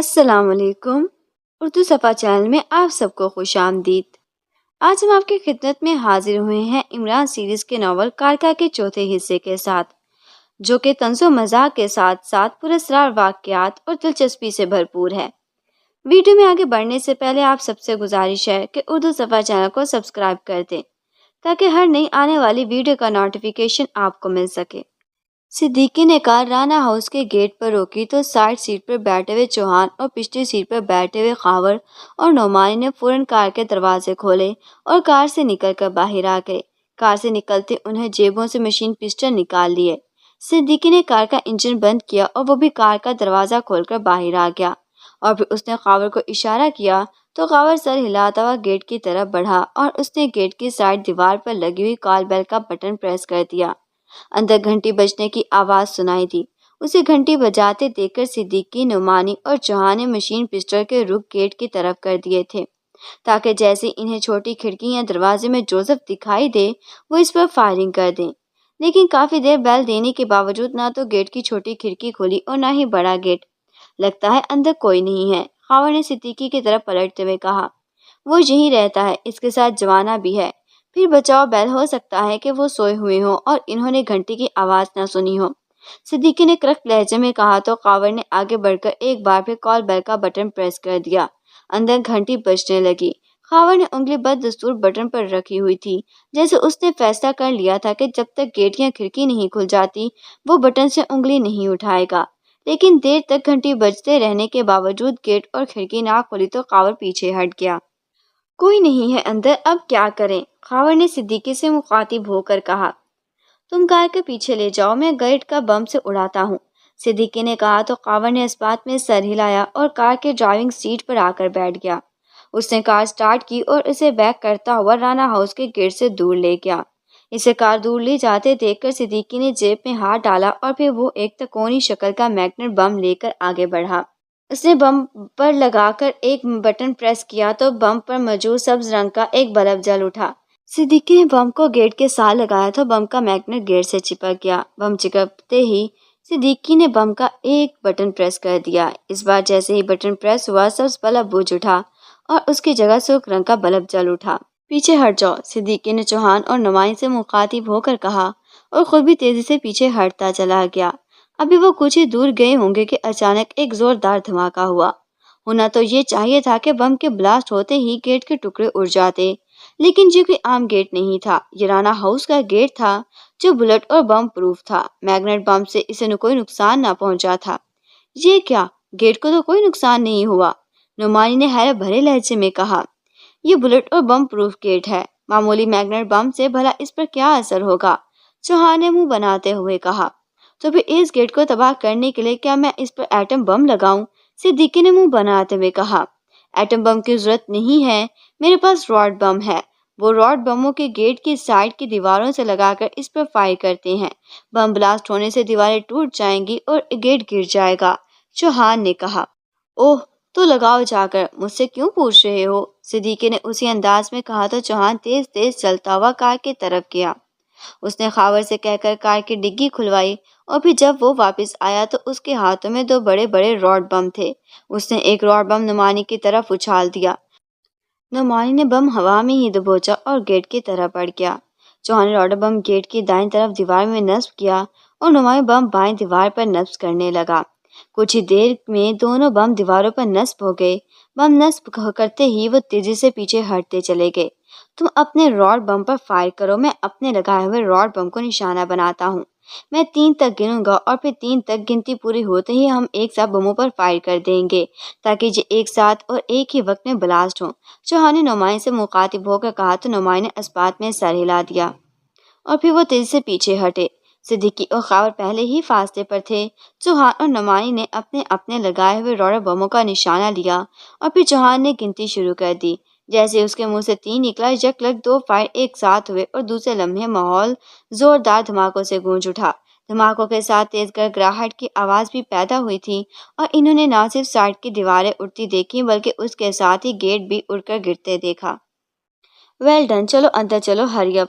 السلام علیکم۔ اردو صفحہ چینل میں آپ سب کو خوش آمدید۔ آج ہم آپ کی خدمت میں حاضر ہوئے ہیں عمران سیریز کے ناول کارکا کے چوتھے حصے کے ساتھ، جو کہ طنز و مزاح کے ساتھ ساتھ پراسرار واقعات اور دلچسپی سے بھرپور ہے۔ ویڈیو میں آگے بڑھنے سے پہلے آپ سب سے گزارش ہے کہ اردو صفحہ چینل کو سبسکرائب کر دیں تاکہ ہر نئی آنے والی ویڈیو کا نوٹیفیکیشن آپ کو مل سکے۔ صدیقی نے کار رانا ہاؤس کے گیٹ پر روکی تو سائڈ سیٹ پر بیٹھے ہوئے چوہان اور پچھلی سیٹ پر بیٹھے ہوئے خاور اور نعمانی نے فوراً کار کے دروازے کھولے اور کار سے نکل کر باہر آ گئے۔ کار سے نکلتے انہیں جیبوں سے مشین پسٹل نکال لیے۔ صدیقی نے کار کا انجن بند کیا اور وہ بھی کار کا دروازہ کھول کر باہر آ گیا، اور پھر اس نے خاور کو اشارہ کیا تو خاور سر ہلاتا ہوا گیٹ کی طرف بڑھا اور اس نے گیٹ کی سائڈ دیوار پر لگی ہوئی کال بیل کا بٹن پریس کر دیا۔ اندر گھنٹی بجنے کی آواز سنائی دی۔ اسے گھنٹی بجاتے دیکھ کر صدیقی، نعمانی اور چوہان نے مشین پسٹل کے رخ گیٹ کی طرف کر دیے تھے تاکہ جیسے انہیں چھوٹی کھڑکی یا دروازے میں جوزف دکھائی دے وہ اس پر فائرنگ کر دیں۔ لیکن کافی دیر بیل دینے کے باوجود نہ تو گیٹ کی چھوٹی کھڑکی کھلی اور نہ ہی بڑا گیٹ۔ لگتا ہے اندر کوئی نہیں ہے، خاور نے صدیقی کی طرف پلٹتے ہوئے کہا۔ وہ یہیں رہتا ہے، اس کے ساتھ جوانا بھی ہے۔ پھر بچاؤ بیل، ہو سکتا ہے کہ وہ سوئے ہوئے ہوں اور انہوں نے گھنٹی کی آواز نہ سنی ہو، صدیقی نے کرخت لہجے میں کہا تو خاور نے آگے بڑھ کر ایک بار پھر کال بیل کا بٹن پریس کر دیا۔ اندر گھنٹی بجنے لگی۔ خاور نے انگلی بددستور بٹن پر رکھی ہوئی تھی، جیسے اس نے فیصلہ کر لیا تھا کہ جب تک گیٹ یا کھڑکی نہیں کھل جاتی وہ بٹن سے انگلی نہیں اٹھائے گا۔ لیکن دیر تک گھنٹی بجتے رہنے کے باوجود گیٹ اور کھڑکی نہ کھلی تو خاور پیچھے ہٹ گیا۔ کوئی نہیں ہے اندر، اب کیا کریں؟ خاور نے صدیقی سے مخاطب ہو کر کہا۔ تم کار کے پیچھے لے جاؤ، میں گیٹ کا بم سے اڑاتا ہوں، صدیقی نے کہا تو خاور نے اس بات میں سر ہلایا اور کار کے ڈرائیونگ سیٹ پر آ کر بیٹھ گیا۔ اس نے کار سٹارٹ کی اور اسے بیک کرتا ہوا رانا ہاؤس کے گیٹ سے دور لے گیا۔ اسے کار دور لے جاتے دیکھ کر صدیقی نے جیب میں ہاتھ ڈالا اور پھر وہ ایک تکونی شکل کا میگنیٹ بم لے کر آگے بڑھا۔ اس نے بم پر لگا کر ایک بٹن پریس کیا تو بم پر موجود سبز رنگ کا ایک بلب جل اٹھا۔ صدیقی نے بم کو گیٹ کے ساتھ لگایا تو بم کا میگنیٹ گیٹ سے چپک گیا۔ بم چپکتے ہی صدیقی نے بم کا ایک بٹن پریس کر دیا۔ اس بار جیسے ہی بٹن پریس ہوا سبز بلب بجھ اٹھا اور اس کی جگہ سرخ رنگ کا بلب جل اٹھا۔ پیچھے ہٹ جاؤ، صدیقی نے چوہان اور نعمانی سے مخاطب ہو کر کہا اور خود بھی تیزی سے پیچھے ہٹتا چلا گیا۔ ابھی وہ کچھ ہی دور گئے ہوں گے کہ اچانک ایک زوردار دھماکہ ہوا۔ ہونا تو یہ چاہیے تھا کہ بم کے بلاسٹ ہوتے ہی گیٹ کے ٹکڑے اڑ جاتے، لیکن یہ کوئی عام گیٹ نہیں تھا، یہ رانا ہاؤس کا گیٹ تھا جو بلٹ اور بم پروف تھا۔ میگنیٹ بم سے اسے کوئی نقصان نہ پہنچا تھا۔ یہ کیا؟ گیٹ کو تو کوئی نقصان نہیں ہوا، نعمانی نے حیرت بھرے لہجے میں کہا۔ یہ بلٹ اور بم پروف گیٹ ہے، معمولی میگنیٹ بم سے بھلا اس پر کیا اثر ہوگا، چوہان نے منہ بناتے ہوئے کہا۔ تو پھر اس گیٹ کو تباہ کرنے کے لیے کیا میں اس پر ایٹم بم لگاؤں، صدیقی نے منہ بناتے ہوئے کہا۔ ایٹم بم کی ضرورت نہیں ہے، میرے پاس راڈ بم ہے، وہ راڈ بموں کے گیٹ کی سائڈ کی دیواروں سے لگا کر اس پر فائر کرتے ہیں، بم بلاسٹ ہونے سے دیواریں ٹوٹ جائیں گی اور گیٹ گر جائے گا، چوہان نے کہا۔ اوہ تو لگاؤ جا کر، مجھ سے کیوں پوچھ رہے ہو، صدیقی نے اسی انداز میں کہا تو چوہان تیز تیز چلتا ہوا کار کی طرف گیا۔ اس نے خاور سے کہہ کر کار کی ڈگی کھلوائی اور پھر جب وہ واپس آیا تو اس کے ہاتھوں میں دو بڑے بڑے راڈ بم تھے۔ اس نے ایک راڈ بم نعمانی کی طرف اچھال دیا۔ نعمانی نے بم ہوا میں ہی دبوچا اور گیٹ کی طرف بڑھ گیا۔ چوہان نے راڈ بم گیٹ کی دائیں طرف دیوار میں نصب کیا اور نعمانی بم بائیں دیوار پر نصب کرنے لگا۔ کچھ ہی دیر میں دونوں بم دیواروں پر نصب ہو گئے۔ بم نصب کرتے ہی وہ تیزی سے پیچھے ہٹتے چلے گئے۔ تم اپنے راڈ بم پر فائر کرو، میں اپنے لگائے ہوئے راڈ بم کو نشانہ بناتا ہوں، میں 3 تک گنوں گا اور پھر 3 تک گنتی پوری ہوتے ہی ہم ایک ساتھ بموں پر فائر کر دیں گے تاکہ یہ ایک ساتھ اور ایک ہی وقت میں بلاسٹ ہوں، چوہان نے نعمانی سے مخاطب ہو کر کہا تو نعمانی نے اس بات میں سر ہلا دیا اور پھر وہ تیزی سے پیچھے ہٹے۔ صدیقی اور خاور پہلے ہی فاصلے پر تھے۔ چوہان اور نعمانی نے اپنے اپنے لگائے ہوئے راڈ بموں کا نشانہ لیا اور پھر چوہان نے گنتی شروع کر دی۔ جیسے اس کے منہ سے 3 نکلا، یکلگ 2 فائر ایک ساتھ ہوئے اور دوسرے لمحے ماحول زوردار دھماکوں سے گونج اٹھا۔ دھماکوں کے ساتھ تیز گڑگڑاہٹ کی آواز بھی پیدا ہوئی تھی اور انہوں نے نہ صرف سائڈ کی دیواریں اڑتی دیکھی بلکہ اس کے ساتھ ہی گیٹ بھی اڑ کر گرتے دیکھا۔ ویل ڈن، چلو اندر چلو، ہری اپ،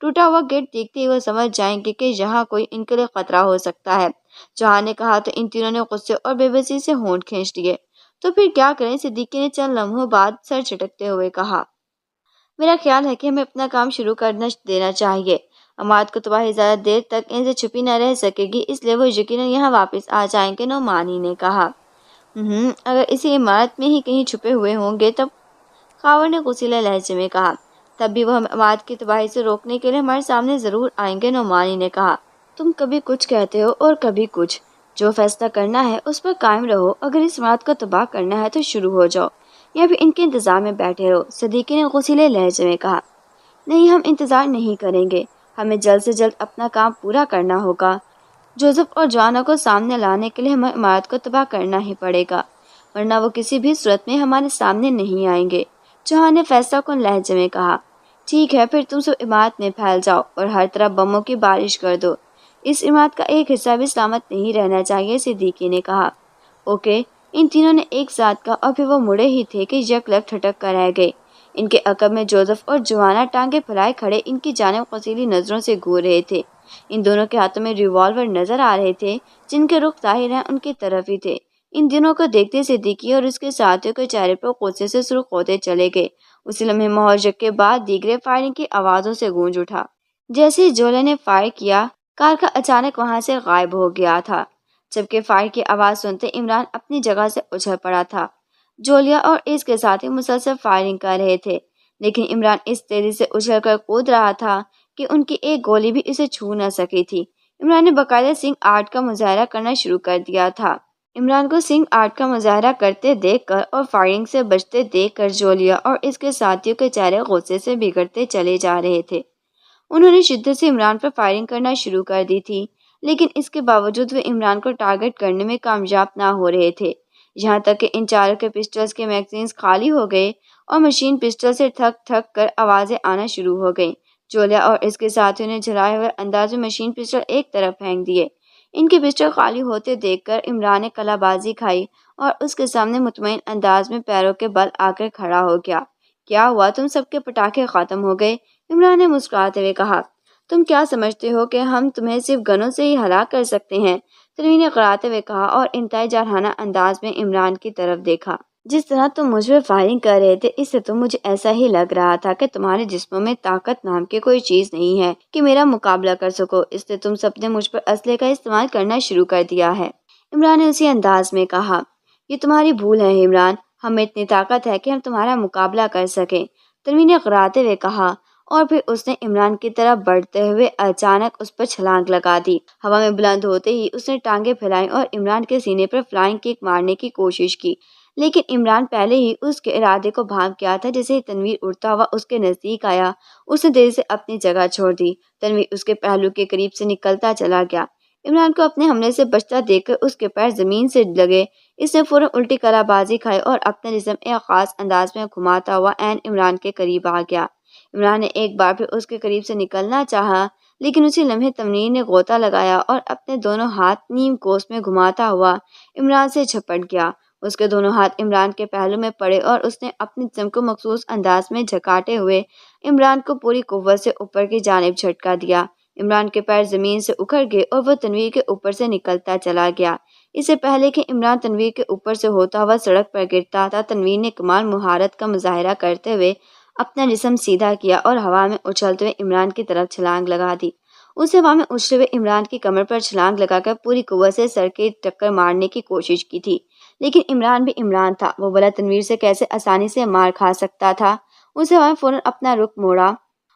ٹوٹا ہوا گیٹ دیکھتے ہی وہ سمجھ جائیں گے کہ یہاں کوئی ان کے لیے خطرہ ہو سکتا ہے۔ جہاں نے کہا تو ان تینوں نے غصے اور بے بسی سے ہونٹ کھینچ لیے۔ تو پھر کیا کریں؟ صدیقی نے چند لمحوں بعد سر چٹکتے ہوئے کہا۔ میرا خیال ہے کہ ہمیں اپنا کام شروع کرنا دینا چاہیے۔ عمارت کو تباہی زیادہ دیر تک ان سے چھپی نہ رہ سکے گی، اس لیے وہ یقیناً یہاں واپس آ جائیں گے، نعمانی نے کہا۔ اگر اسی عمارت میں ہی کہیں چھپے ہوئے ہوں گے تب، خاور نے غصیلے لہجے میں کہا، تب بھی وہ ہمیں عمارت کی تباہی سے روکنے کے لیے ہمارے سامنے ضرور آئیں گے، نعمانی نے کہا۔ تم کبھی کچھ کہتے ہو اور کبھی کچھ، جو فیصلہ کرنا ہے اس پر قائم رہو۔ اگر اس عمارت کو تباہ کرنا ہے تو شروع ہو جاؤ یا پھر ان کے انتظار میں بیٹھے رہو، صدیقی نے غصیلے لہجے میں کہا۔ نہیں، ہم انتظار نہیں کریں گے، ہمیں جلد سے جلد اپنا کام پورا کرنا ہوگا۔ جوزف اور جوانا کو سامنے لانے کے لیے ہمیں عمارت کو تباہ کرنا ہی پڑے گا، ورنہ وہ کسی بھی صورت میں ہمارے سامنے نہیں آئیں گے، جہاں نے فیصلہ کن لہجے میں کہا۔ ٹھیک ہے، پھر تم سب عمارت میں پھیل جاؤ اور ہر طرف بموں کی بارش کر دو۔ اس عمارت کا ایک حصہ بھی سلامت نہیں رہنا چاہیے، صدیقی نے کہا۔ اوکے، ان تینوں نے ایک ساتھ کہا اور پھر وہ مڑے ہی تھے کہ یک لگ ٹھٹک کر رہ گئے۔ ان کے عقب میں جوزف اور جوانا ٹانگیں پھیلائے کھڑے ان کی جانب غصیلی نظروں سے گور رہے تھے۔ ان دونوں کے ہاتھوں میں ریوالور نظر آ رہے تھے، جن کے رخ ظاہر ہیں ان کی طرف ہی تھے۔ ان دنوں کو دیکھتے صدیقی اور اس کے ساتھیوں کے چہرے پر غصے سے سرخ ہوتے چلے گئے۔ اسی لمحے ماحول یک کے بعد دیگرے فائرنگ کی آوازوں سے گونج اٹھا۔ جیسے ہی جولے نے فائر کیا، کارکا اچانک وہاں سے غائب ہو گیا تھا۔ جبکہ فائر کی آواز سنتے عمران اپنی جگہ سے اچھل پڑا تھا۔ جولیا اور اس کے ساتھی مسلسل فائرنگ کر رہے تھے، لیکن عمران اس تیزی سے اچھل کر کود رہا تھا کہ ان کی ایک گولی بھی اسے چھو نہ سکی تھی۔ عمران نے باقاعدہ سنگ آرٹ کا مظاہرہ کرنا شروع کر دیا تھا۔ عمران کو سنگ آرٹ کا مظاہرہ کرتے دیکھ کر اور فائرنگ سے بچتے دیکھ کر جولیا اور اس کے ساتھیوں کے چہرے غصے سے بگڑتے چلے جا رہے تھے۔ انہوں نے شدت سے عمران پر فائرنگ کرنا شروع کر دی تھی، لیکن اس کے باوجود وہ عمران کو ٹارگٹ کرنے میں کامیاب نہ ہو رہے تھے، یہاں تک کہ ان چاروں کے پسٹلز کے میگزینز خالی ہو گئے اور مشین پسٹل سے تھک تھک کر آوازیں آنا شروع ہو گئیں۔ جولیا اور اس کے ساتھیوں نے جھلائے ہوئے انداز میں مشین پسٹل ایک طرف پھینک دیے۔ ان کے پسٹل خالی ہوتے دیکھ کر عمران نے کلا بازی کھائی اور اس کے سامنے مطمئن انداز میں پیروں کے بل آ کر کھڑا ہو گیا۔ کیا ہوا؟ تم سب کے پٹاخے ختم ہو گئے؟ عمران نے مسکراتے ہوئے کہا۔ تم کیا سمجھتے ہو کہ ہم تمہیں صرف گنوں سے ہی ہلاک کر سکتے ہیں؟ تنوین نے کراتے ہوئے کہا اور انتہائی جارحانہ انداز میں عمران کی طرف دیکھا۔ جس طرح تم مجھ پہ فائرنگ کر رہے تھے، اس سے تو مجھے ایسا ہی لگ رہا تھا کہ تمہارے جسموں میں طاقت نام کی کوئی چیز نہیں ہے کہ میرا مقابلہ کر سکو، اس لیے تم سب نے مجھ پر اسلحے کا استعمال کرنا شروع کر دیا ہے، عمران نے اسی انداز میں کہا۔ یہ تمہاری بھول ہے عمران، ہم میں اتنی طاقت ہے کہ ہم تمہارا مقابلہ کر سکیں، تنوین نے کراتے ہوئے کہا، اور پھر اس نے عمران کی طرف بڑھتے ہوئے اچانک اس پر چھلانگ لگا دی۔ ہوا میں بلند ہوتے ہی اس نے ٹانگیں پھیلائیں اور عمران کے سینے پر فلائنگ کک مارنے کی کوشش کی، لیکن عمران پہلے ہی اس کے ارادے کو بھانپ گیا تھا۔ جیسے ہی تنویر اڑتا ہوا اس کے نزدیک آیا، اس نے تیزی سے اپنی جگہ چھوڑ دی۔ تنویر اس کے پہلو کے قریب سے نکلتا چلا گیا۔ عمران کو اپنے حملے سے بچتا دیکھ کر اس کے پیر زمین سے لگے، اس نے فوراً الٹی کلا بازی کھائی اور اپنا جسم ایک خاص انداز میں گھماتا ہوا عین عمران کے قریب آ گیا۔ عمران نے ایک بار پھر اس کے قریب سے نکلنا چاہا، لیکن اسی لمحے تنویر نے غوطہ لگایا اور اپنے دونوں ہاتھ نیم کوس میں گھماتا ہوا عمران سے جھپٹ گیا۔ اس کے دونوں ہاتھ عمران کے پہلو میں پڑے اور اس نے اپنے جسم کو مخصوص انداز میں جھکاتے ہوئے عمران کو پوری قوت سے اوپر کی جانب جھٹکا دیا۔ عمران کے پیر زمین سے اکھڑ گئے اور وہ تنویر کے اوپر سے نکلتا چلا گیا۔ اس سے پہلے کہ عمران تنویر کے اوپر سے ہوتا ہوا سڑک پر گرتا تھا، تنویر نے کمال مہارت کا مظاہرہ کرتے ہوئے اپنا جسم سیدھا کیا اور ہوا میں اچھلتے ہوئے عمران کی طرف چھلانگ لگا دی۔ اسے ہوا میں اچھلے ہوئے عمران کی کمر پر چھلانگ لگا کر پوری قوت سے سر کی ٹکر مارنے کی کوشش کی تھی، لیکن عمران بھی عمران تھا، وہ بھلا تنویر سے کیسے آسانی سے مار کھا سکتا تھا۔ اسے ہوا میں فوراً اپنا رخ موڑا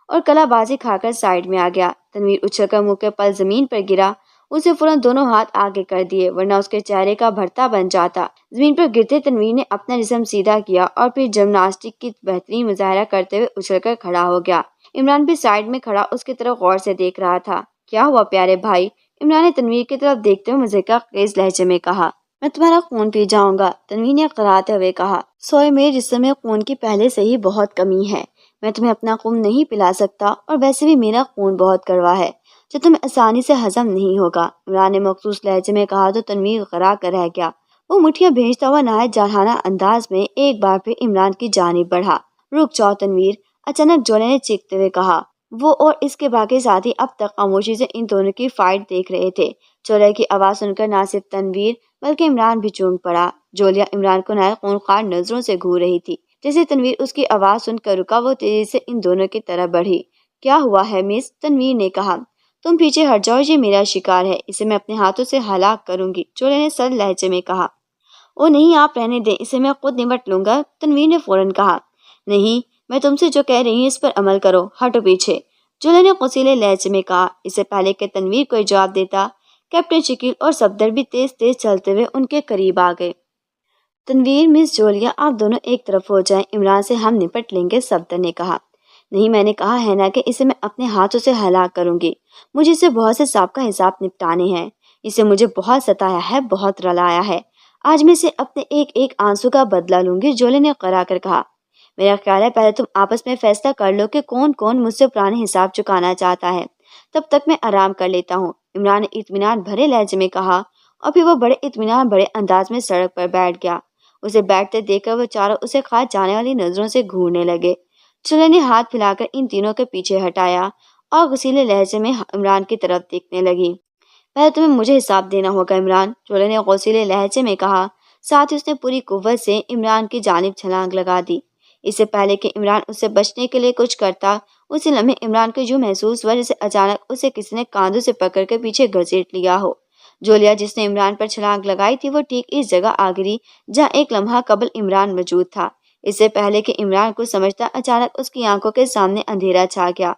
اور کلا بازی کھا کر سائیڈ میں آ گیا۔ تنویر اچھل کر منہ کے پل زمین پر گرا، اسے فوراً دونوں ہاتھ آگے کر دیے، ورنہ اس کے چہرے کا بھرتا بن جاتا۔ زمین پر گرتے تنویر نے اپنا جسم سیدھا کیا اور پھر جمناسٹک کی بہترین مظاہرہ کرتے ہوئے اچھل کر کھڑا ہو گیا۔ عمران بھی سائیڈ میں کھڑا اس کی طرف غور سے دیکھ رہا تھا۔ کیا ہوا پیارے بھائی؟ عمران نے تنویر کی طرف دیکھتے ہوئے مزاحیہ خیز لہجے میں کہا۔ میں تمہارا خون پی جاؤں گا، تنویر نے کراتے ہوئے کہا۔ سوری، میرے جسم میں خون کی پہلے سے ہی بہت کمی ہے، میں تمہیں اپنا خون نہیں پلا سکتا، اور ویسے بھی میرا خون بہت کڑوا ہے جو تمہیں آسانی سے ہضم نہیں ہوگا، عمران نے مخصوص لہجے میں کہا تو تنویر غرا کر رہ گیا۔ وہ مٹھیاں بھیجتا ہوا نہایت جارحانہ انداز میں ایک بار پھر عمران کی جانب بڑھا۔ رک جاؤ تنویر، اچانک جولے نے چیختے ہوئے کہا۔ وہ اور اس کے باقی ساتھی اب تک خاموشی سے ان دونوں کی فائٹ دیکھ رہے تھے۔ جولیا کی آواز سن کر نہ صرف تنویر بلکہ عمران بھی چونک پڑا۔ جولیا عمران کو نہایت خونخوار نظروں سے گھور رہی تھی۔ جیسے تنویر اس کی آواز سن کر رکا، وہ تیزی سے ان دونوں کی طرف بڑھی۔ کیا ہوا ہے مس؟ تنویر نے کہا۔ تم پیچھے ہٹ جاؤ، یہ میرا شکار ہے، اسے میں اپنے ہاتھوں سے ہلاک کروں گی، جولیا نے سرد لہجے میں کہا۔ او نہیں، آپ رہنے دیں، اسے میں خود نمٹ لوں گا، تنویر نے فوراً کہا۔ نہیں، میں تم سے جو کہہ رہی ہوں اس پر عمل کرو، ہٹو پیچھے، جولیا نے غصیلے لہجے میں کہا۔ اس سے پہلے کہ تنویر کوئی جواب دیتا، کیپٹن شکیل اور صفدر بھی تیز تیز چلتے ہوئے ان کے قریب آ گئے۔ تنویر، مس جولیا، آپ دونوں ایک طرف ہو جائیں، عمران سے ہم نپٹ لیں گے، صفدر نے کہا۔ نہیں، میں نے کہا ہے نا کہ اسے میں اپنے ہاتھوں سے ہلاک کروں گی، مجھے اسے بہت سے سابقہ حساب نپٹانے ہیں، اسے مجھے بہت ستایا ہے، بہت رلایا ہے، آج میں اسے اپنے ایک ایک آنسو کا بدلہ لوں گی، جولیا نے کرا کر کہا۔ میرا خیال ہے پہلے تم آپس میں فیصلہ کر لو کہ کون کون مجھ سے پرانے حساب چکانا چاہتا ہے، تب تک میں آرام کر لیتا ہوں، عمران نے اطمینان بھرے لہجے میں کہا، اور پھر وہ بڑے اطمینان بڑے انداز میں سڑک پر بیٹھ گیا۔ اسے بیٹھتے دیکھ کر وہ چاروں اسے کھا جانے والی نظروں سے گھورنے لگے۔ جولیا نے ہاتھ پھیلا کر ان تینوں کے پیچھے ہٹایا اور غصیلے لہجے میں عمران کی طرف دیکھنے لگی۔ پہلے تمہیں مجھے حساب دینا ہوگا عمران، جولیا نے غصیلے لہجے میں کہا، ساتھ ہی اس نے پوری قوت سے عمران کی جانب چھلانگ لگا دی۔ اس سے پہلے کہ عمران اس سے بچنے کے لیے کچھ کرتا، اسی لمحے عمران کو یوں محسوس ہوا جیسے اچانک اسے کسی نے کاندھوں سے پکڑ کر پیچھے گھسیٹ لیا ہو۔ جولیا جس نے عمران پر چھلانگ لگائی تھی، وہ ٹھیک اس جگہ آ گری جہاں ایک لمحہ قبل عمران موجود تھا۔ اس سے پہلے کہ عمران کچھ سمجھتا، اچانک اس کی آنکھوں کے سامنے اندھیرا چھا گیا۔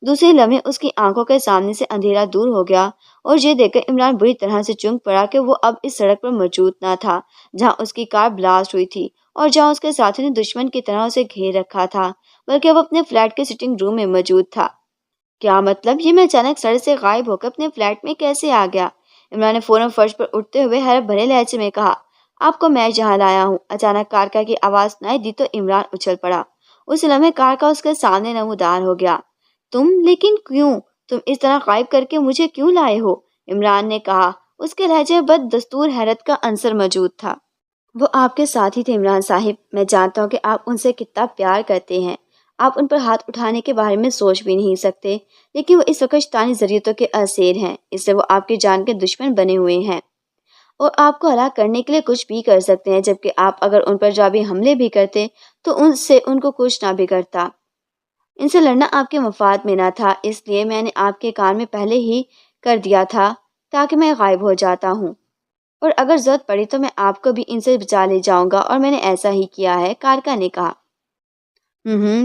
دوسرے لمحے اس کی آنکھوں کے سامنے سے اندھیرا دور ہو گیا اور یہ دیکھ کر عمران بری طرح سے چونک پڑا کہ وہ اب اس سڑک پر موجود نہ تھا جہاں اس کی کار بلاسٹ ہوئی تھی اور جہاں اس کے ساتھی نے دشمن کی طرح اسے گھیر رکھا تھا، بلکہ وہ اپنے فلیٹ کے سٹنگ روم میں موجود تھا۔ کیا مطلب؟ یہ میں اچانک سڑک سے غائب ہو کر اپنے فلیٹ میں کیسے آ گیا؟ عمران نے فوراً فرش پر اٹھتے ہوئے حیرت بھرے لہجے میں کہا۔ آپ کو میں جہاں لایا ہوں، اچانک کارکا کی آواز سنائی دی تو عمران اچھل پڑا۔ اس لمحے کارکا اس کے سامنے نمودار ہو گیا۔ تم؟ لیکن کیوں؟ تم اس طرح غائب کر کے مجھے کیوں لائے ہو؟ عمران نے کہا۔ اس کے لہجے میں بد دستور حیرت کا عنصر موجود تھا۔ وہ آپ کے ساتھی تھے عمران صاحب، میں جانتا ہوں کہ آپ ان سے کتنا پیار کرتے ہیں، آپ ان پر ہاتھ اٹھانے کے بارے میں سوچ بھی نہیں سکتے، لیکن وہ اس وقت شیطانی ذریعتوں کے اسیر ہیں، اس سے وہ آپ کی جان کے دشمن بنے ہوئے ہیں اور آپ کو ہلاک کرنے کے لیے کچھ بھی کر سکتے ہیں، جبکہ آپ اگر ان پر جوابی حملے بھی کرتے تو ان سے ان کو کچھ نہ بگڑتا۔ ان سے لڑنا آپ کے مفاد میں نہ تھا، اس لیے میں نے آپ کے کان میں پہلے ہی کر دیا تھا تاکہ میں غائب ہو جاتا ہوں، اور اگر ضرورت پڑی تو میں آپ کو بھی ان سے بچا لے جاؤں گا، اور میں نے ایسا ہی کیا ہے، کارکا نے کہا۔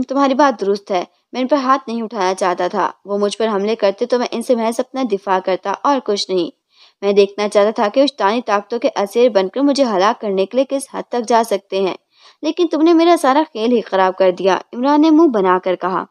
تمہاری بات درست ہے، میں ان پر ہاتھ نہیں اٹھانا چاہتا تھا، وہ مجھ پر حملے کرتے تو میں ان سے محض اپنا دفاع کرتا اور کچھ نہیں۔ میں دیکھنا چاہتا تھا کہ شیطانی طاقتوں کے اسیر بن کر مجھے ہلاک کرنے کے لیے کس حد تک جا سکتے ہیں، لیکن تم نے میرا سارا کھیل ہی خراب کر دیا، عمران نے منہ بنا کر کہا۔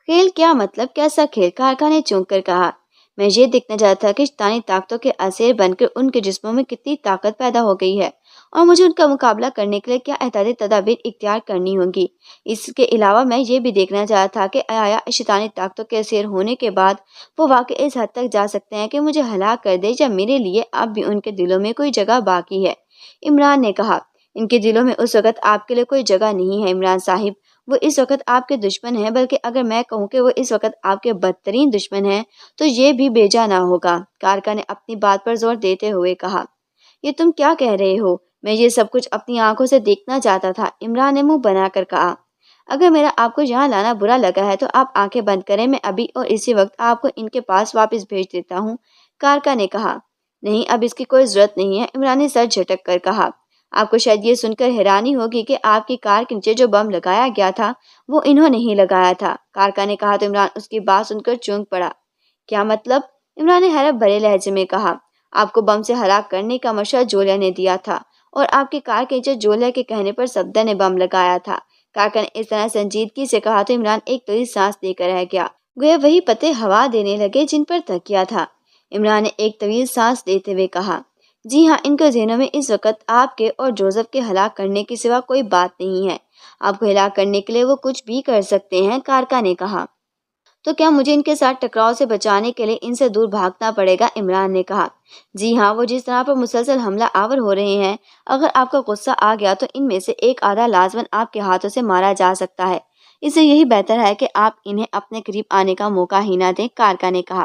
کھیل؟ کیا مطلب؟ کیسا کھیل؟ کارکا نے چونک کر کہا۔ میں یہ دیکھنا چاہتا تھا کہ شیطانی طاقتوں کے اسیر بن کر ان کے جسموں میں کتنی طاقت پیدا ہو گئی ہے اور مجھے ان کا مقابلہ کرنے کے لیے کیا احتیاطی تدابیر اختیار کرنی ہوں گی۔ اس کے علاوہ میں یہ بھی دیکھنا چاہتا تھا کہ آیا شیطانی طاقتوں کے اسیر ہونے کے بعد وہ واقعی اس حد تک جا سکتے ہیں کہ مجھے ہلاک کر دے، یا میرے لیے اب بھی ان کے دلوں میں کوئی جگہ باقی ہے، عمران نے کہا۔ ان کے دلوں میں اس وقت آپ کے لیے کوئی جگہ نہیں ہے عمران صاحب، وہ اس وقت آپ کے دشمن ہیں، بلکہ اگر میں کہوں کہ وہ اس وقت آپ کے بدترین دشمن ہیں تو یہ بھی بیجا نہ ہوگا، کارکا نے اپنی بات پر زور دیتے ہوئے کہا۔ یہ تم کیا کہہ رہے ہو؟ میں یہ سب کچھ اپنی آنکھوں سے دیکھنا چاہتا تھا، عمران نے منہ بنا کر کہا۔ اگر میرا آپ کو یہاں لانا برا لگا ہے تو آپ آنکھیں بند کریں، میں ابھی اور اسی وقت آپ کو ان کے پاس واپس بھیج دیتا ہوں، کارکا نے کہا۔ نہیں، اب اس کی کوئی ضرورت نہیں ہے، عمران نے سر جھٹک کر کہا۔ آپ کو شاید یہ سن کر حیرانی ہوگی کہ آپ کی کار کے نیچے جو بم لگایا گیا تھا وہ انہوں نے ہی لگایا تھا، کارکا نے کہا تو عمران اس کی بات سن کر چونک پڑا۔ کیا مطلب؟ عمران نے حیرت بھرے لہجے میں کہا۔ آپ کو بم سے ہلاک کرنے کا مشورہ جولیا نے دیا تھا اور آپ کی کار کے نیچے جولیا کے کہنے پر صفدر نے بم لگایا تھا، کارکا نے اس طرح سنجیدگی سے کہا تو عمران ایک طویل سانس لے کر رہ گیا، گویا وہی پتے ہوا دینے لگے جن پر تکیا تھا۔ عمران نے ایک طویل سانس لیتے ہوئے کہا، جی ہاں، ان کے ذہنوں میں اس وقت آپ کے اور جوزف کے ہلاک کرنے کے سوا کوئی بات نہیں ہے، آپ کو ہلاک کرنے کے لیے وہ کچھ بھی کر سکتے ہیں، کارکا نے کہا۔ تو کیا مجھے ان کے ساتھ ٹکراؤ سے بچانے کے لیے ان سے دور بھاگنا پڑے گا، عمران نے کہا۔ جی ہاں، وہ جس طرح پر مسلسل حملہ آور ہو رہے ہیں، اگر آپ کا غصہ آ گیا تو ان میں سے ایک آدھا لازماً آپ کے ہاتھوں سے مارا جا سکتا ہے، اس سے یہی بہتر ہے کہ آپ انہیں اپنے قریب آنے کا موقع ہی نہ دیں، کارکا نے کہا۔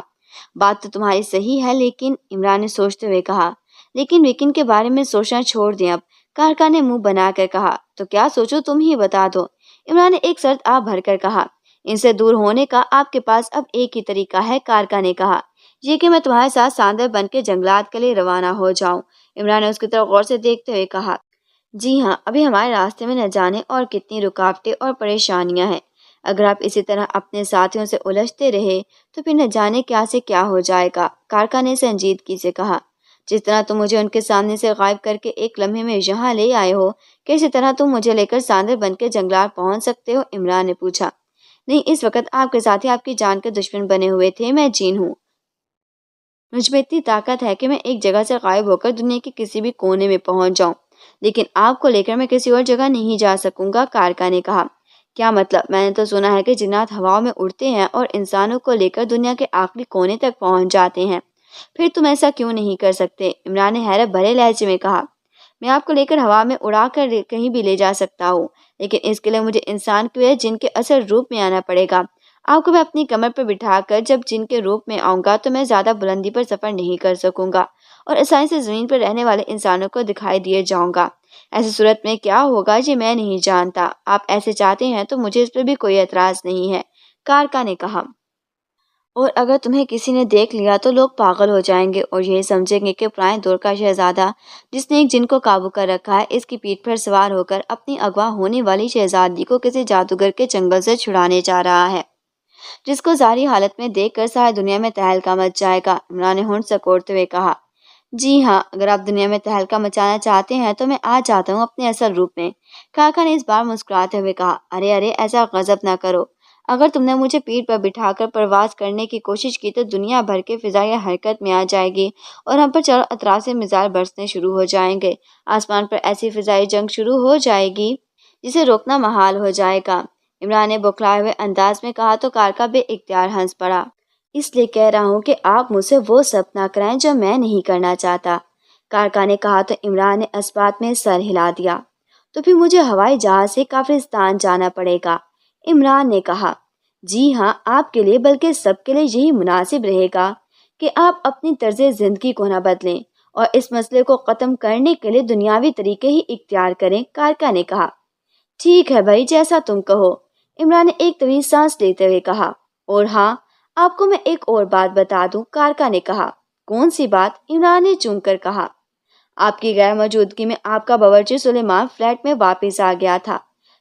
بات تو تمہاری صحیح ہے، لیکن عمران نے سوچتے ہوئے کہا، لیکن کے بارے میں سوچنا چھوڑ دیں اب۔ کارکا نے منہ بنا کر کہا، تو کیا سوچو تم ہی بتا دو۔ عمران نے ایک سرد آہ بھر کر کہا، ان سے دور ہونے کا آپ کے پاس اب ایک ہی طریقہ ہے، کارکا نے کہا، یہ کہ میں تمہارے ساتھ ساندر بن کے جنگلات کے لیے روانہ ہو جاؤں۔ عمران نے اس کی طرف غور سے دیکھتے ہوئے کہا، جی ہاں، ابھی ہمارے راستے میں نہ جانے اور کتنی رکاوٹیں اور پریشانیاں ہیں۔ اگر آپ اسی طرح اپنے ساتھیوں سے الجھتے رہے تو پھر نہ جانے کیا سے کیا ہو جائے گا، کارکا نے سنجیدگی سے کہا۔ جس طرح تم مجھے ان کے سامنے سے غائب کر کے ایک لمحے میں یہاں لے آئے ہو، کہ اسی طرح تم مجھے لے کر ساندر بن کے جنگلات پہنچ سکتے ہو، عمران نے پوچھا۔ نہیں، اس وقت آپ کے ساتھی آپ کی جان کے دشمن بنے ہوئے تھے، میں جین ہوں۔ مجھ میں اتنی طاقت ہے کہ میں ایک جگہ سے غائب ہو کر دنیا کے کسی بھی کونے میں پہنچ جاؤں، لیکن آپ کو لے کر میں کسی اور جگہ نہیں جا سکوں گا، کارکا نے کہا۔ کیا مطلب؟ میں نے تو سنا ہے کہ جنات ہواؤں میں اڑتے ہیں اور انسانوں کو لے کر دنیا کے آخری کونے تک پہنچ جاتے ہیں۔ پھر تم ایسا کیوں نہیں کر سکتے؟ عمران نے حیرت بھرے لہجے میں کہا۔ میں آپ کو لے کر ہوا میں اڑا کر کہیں بھی لے جا سکتا ہوں، لیکن اس کے لیے مجھے انسان کے بجائے جن کے اصل روپ میں آنا پڑے گا۔ آپ کو میں اپنی کمر پر بٹھا کر جب جن کے روپ میں آؤں گا تو میں زیادہ بلندی پر سفر نہیں کر سکوں گا اور آسانی سے زمین پر رہنے والے انسانوں کو دکھائی دیے جاؤں گا۔ ایسی صورت میں کیا ہوگا یہ میں نہیں جانتا۔ آپ ایسے چاہتے ہیں تو مجھے اس پر بھی کوئی اعتراض نہیں ہے، کارکا نے کہا۔ اور اگر تمہیں کسی نے دیکھ لیا تو لوگ پاگل ہو جائیں گے اور یہی سمجھیں گے کہ پرانے دور کا شہزادہ جس نے ایک جن کو قابو کر رکھا ہے، اس کی پیٹھ پر سوار ہو کر اپنی اغوا ہونے والی شہزادی کو کسی جادوگر کے چنگل سے چھڑانے جا رہا ہے، جس کو ظاہری حالت میں دیکھ کر ساری دنیا میں تہلکہ مچ جائے گا، عمران نے ہونٹ سکوڑتے ہوئے کہا۔ جی ہاں، اگر آپ دنیا میں تہلکہ مچانا چاہتے ہیں تو میں آ جاتا ہوں اپنے اصل روپ میں، کاکا نے اس بار مسکراتے ہوئے کہا۔ ارے ارے، ایسا غضب نہ کرو۔ اگر تم نے مجھے پیٹھ پر بٹھا کر پرواز کرنے کی کوشش کی تو دنیا بھر کے فضائیہ حرکت میں آ جائے گی اور ہم پر چاروں اطراف سے میزائل برسنے شروع ہو جائیں گے۔ آسمان پر ایسی فضائی جنگ شروع ہو جائے گی جسے روکنا محال ہو جائے گا، عمران نے بوکھلائے ہوئے انداز میں کہا تو کارکا بے اختیار ہنس پڑا۔ اس لیے کہہ رہا ہوں کہ آپ مجھ سے وہ سب نہ کرائیں جو میں نہیں کرنا چاہتا، کارکا نے کہا تو عمران نے اس بات میں سر ہلا دیا۔ تو پھر مجھے ہوائی جہاز سے کافرستان جانا پڑے گا، عمران نے کہا۔ جی ہاں، آپ کے لیے بلکہ سب کے لیے یہی مناسب رہے گا کہ آپ اپنی طرز زندگی کو نہ بدلیں اور اس مسئلے کو ختم کرنے کے لیے دنیاوی طریقے ہی اختیار کریں، کارکا نے کہا۔ ٹھیک ہے بھائی، جیسا تم کہو، عمران نے ایک طویل سانس لیتے ہوئے کہا۔ اور ہاں، آپ کو میں ایک اور بات بتا دوں، کارکا نے کہا۔ کون سی بات؟ عمران نے چونک کر کہا۔ آپ کی غیر موجودگی میں آپ کا باورچی سلیمان فلیٹ میں واپس آ گیا تھا،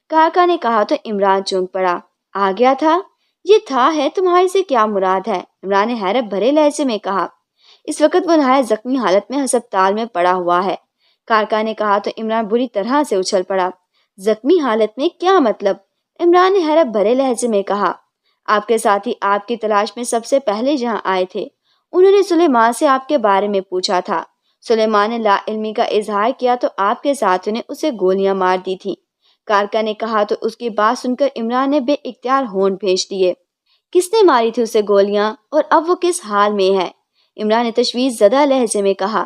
کارکا نے کہا تو عمران چونک پڑا۔ آ گیا تھا؟ یہ تھا ہے تمہاری سے کیا مراد ہے؟ عمران نے حیرت بھرے لہجے میں کہا۔ اس وقت وہ نہایت زخمی حالت میں ہسپتال میں پڑا ہوا ہے، کارکا نے کہا تو عمران بری طرح سے اچھل پڑا۔ زخمی حالت میں؟ کیا مطلب؟ عمران نے حیرت بھرے لہجے میں کہا۔ آپ کے ساتھی آپ کی تلاش میں سب سے پہلے یہاں آئے تھے، انہوں نے سلیمان سے آپ کے بارے میں پوچھا تھا۔ سلیمان نے لا علمی کا اظہار کیا تو آپ کے ساتھیوں نے اسے گولیاں مار دی تھی، کارکا نے کہا تو اس کی بات سن کر عمران نے بے اختیار ہونٹ بھیج دیے۔ کس نے ماری تھی اسے گولیاں اور اب وہ کس حال میں ہے؟ عمران نے تشویش زدہ لہجے میں کہا۔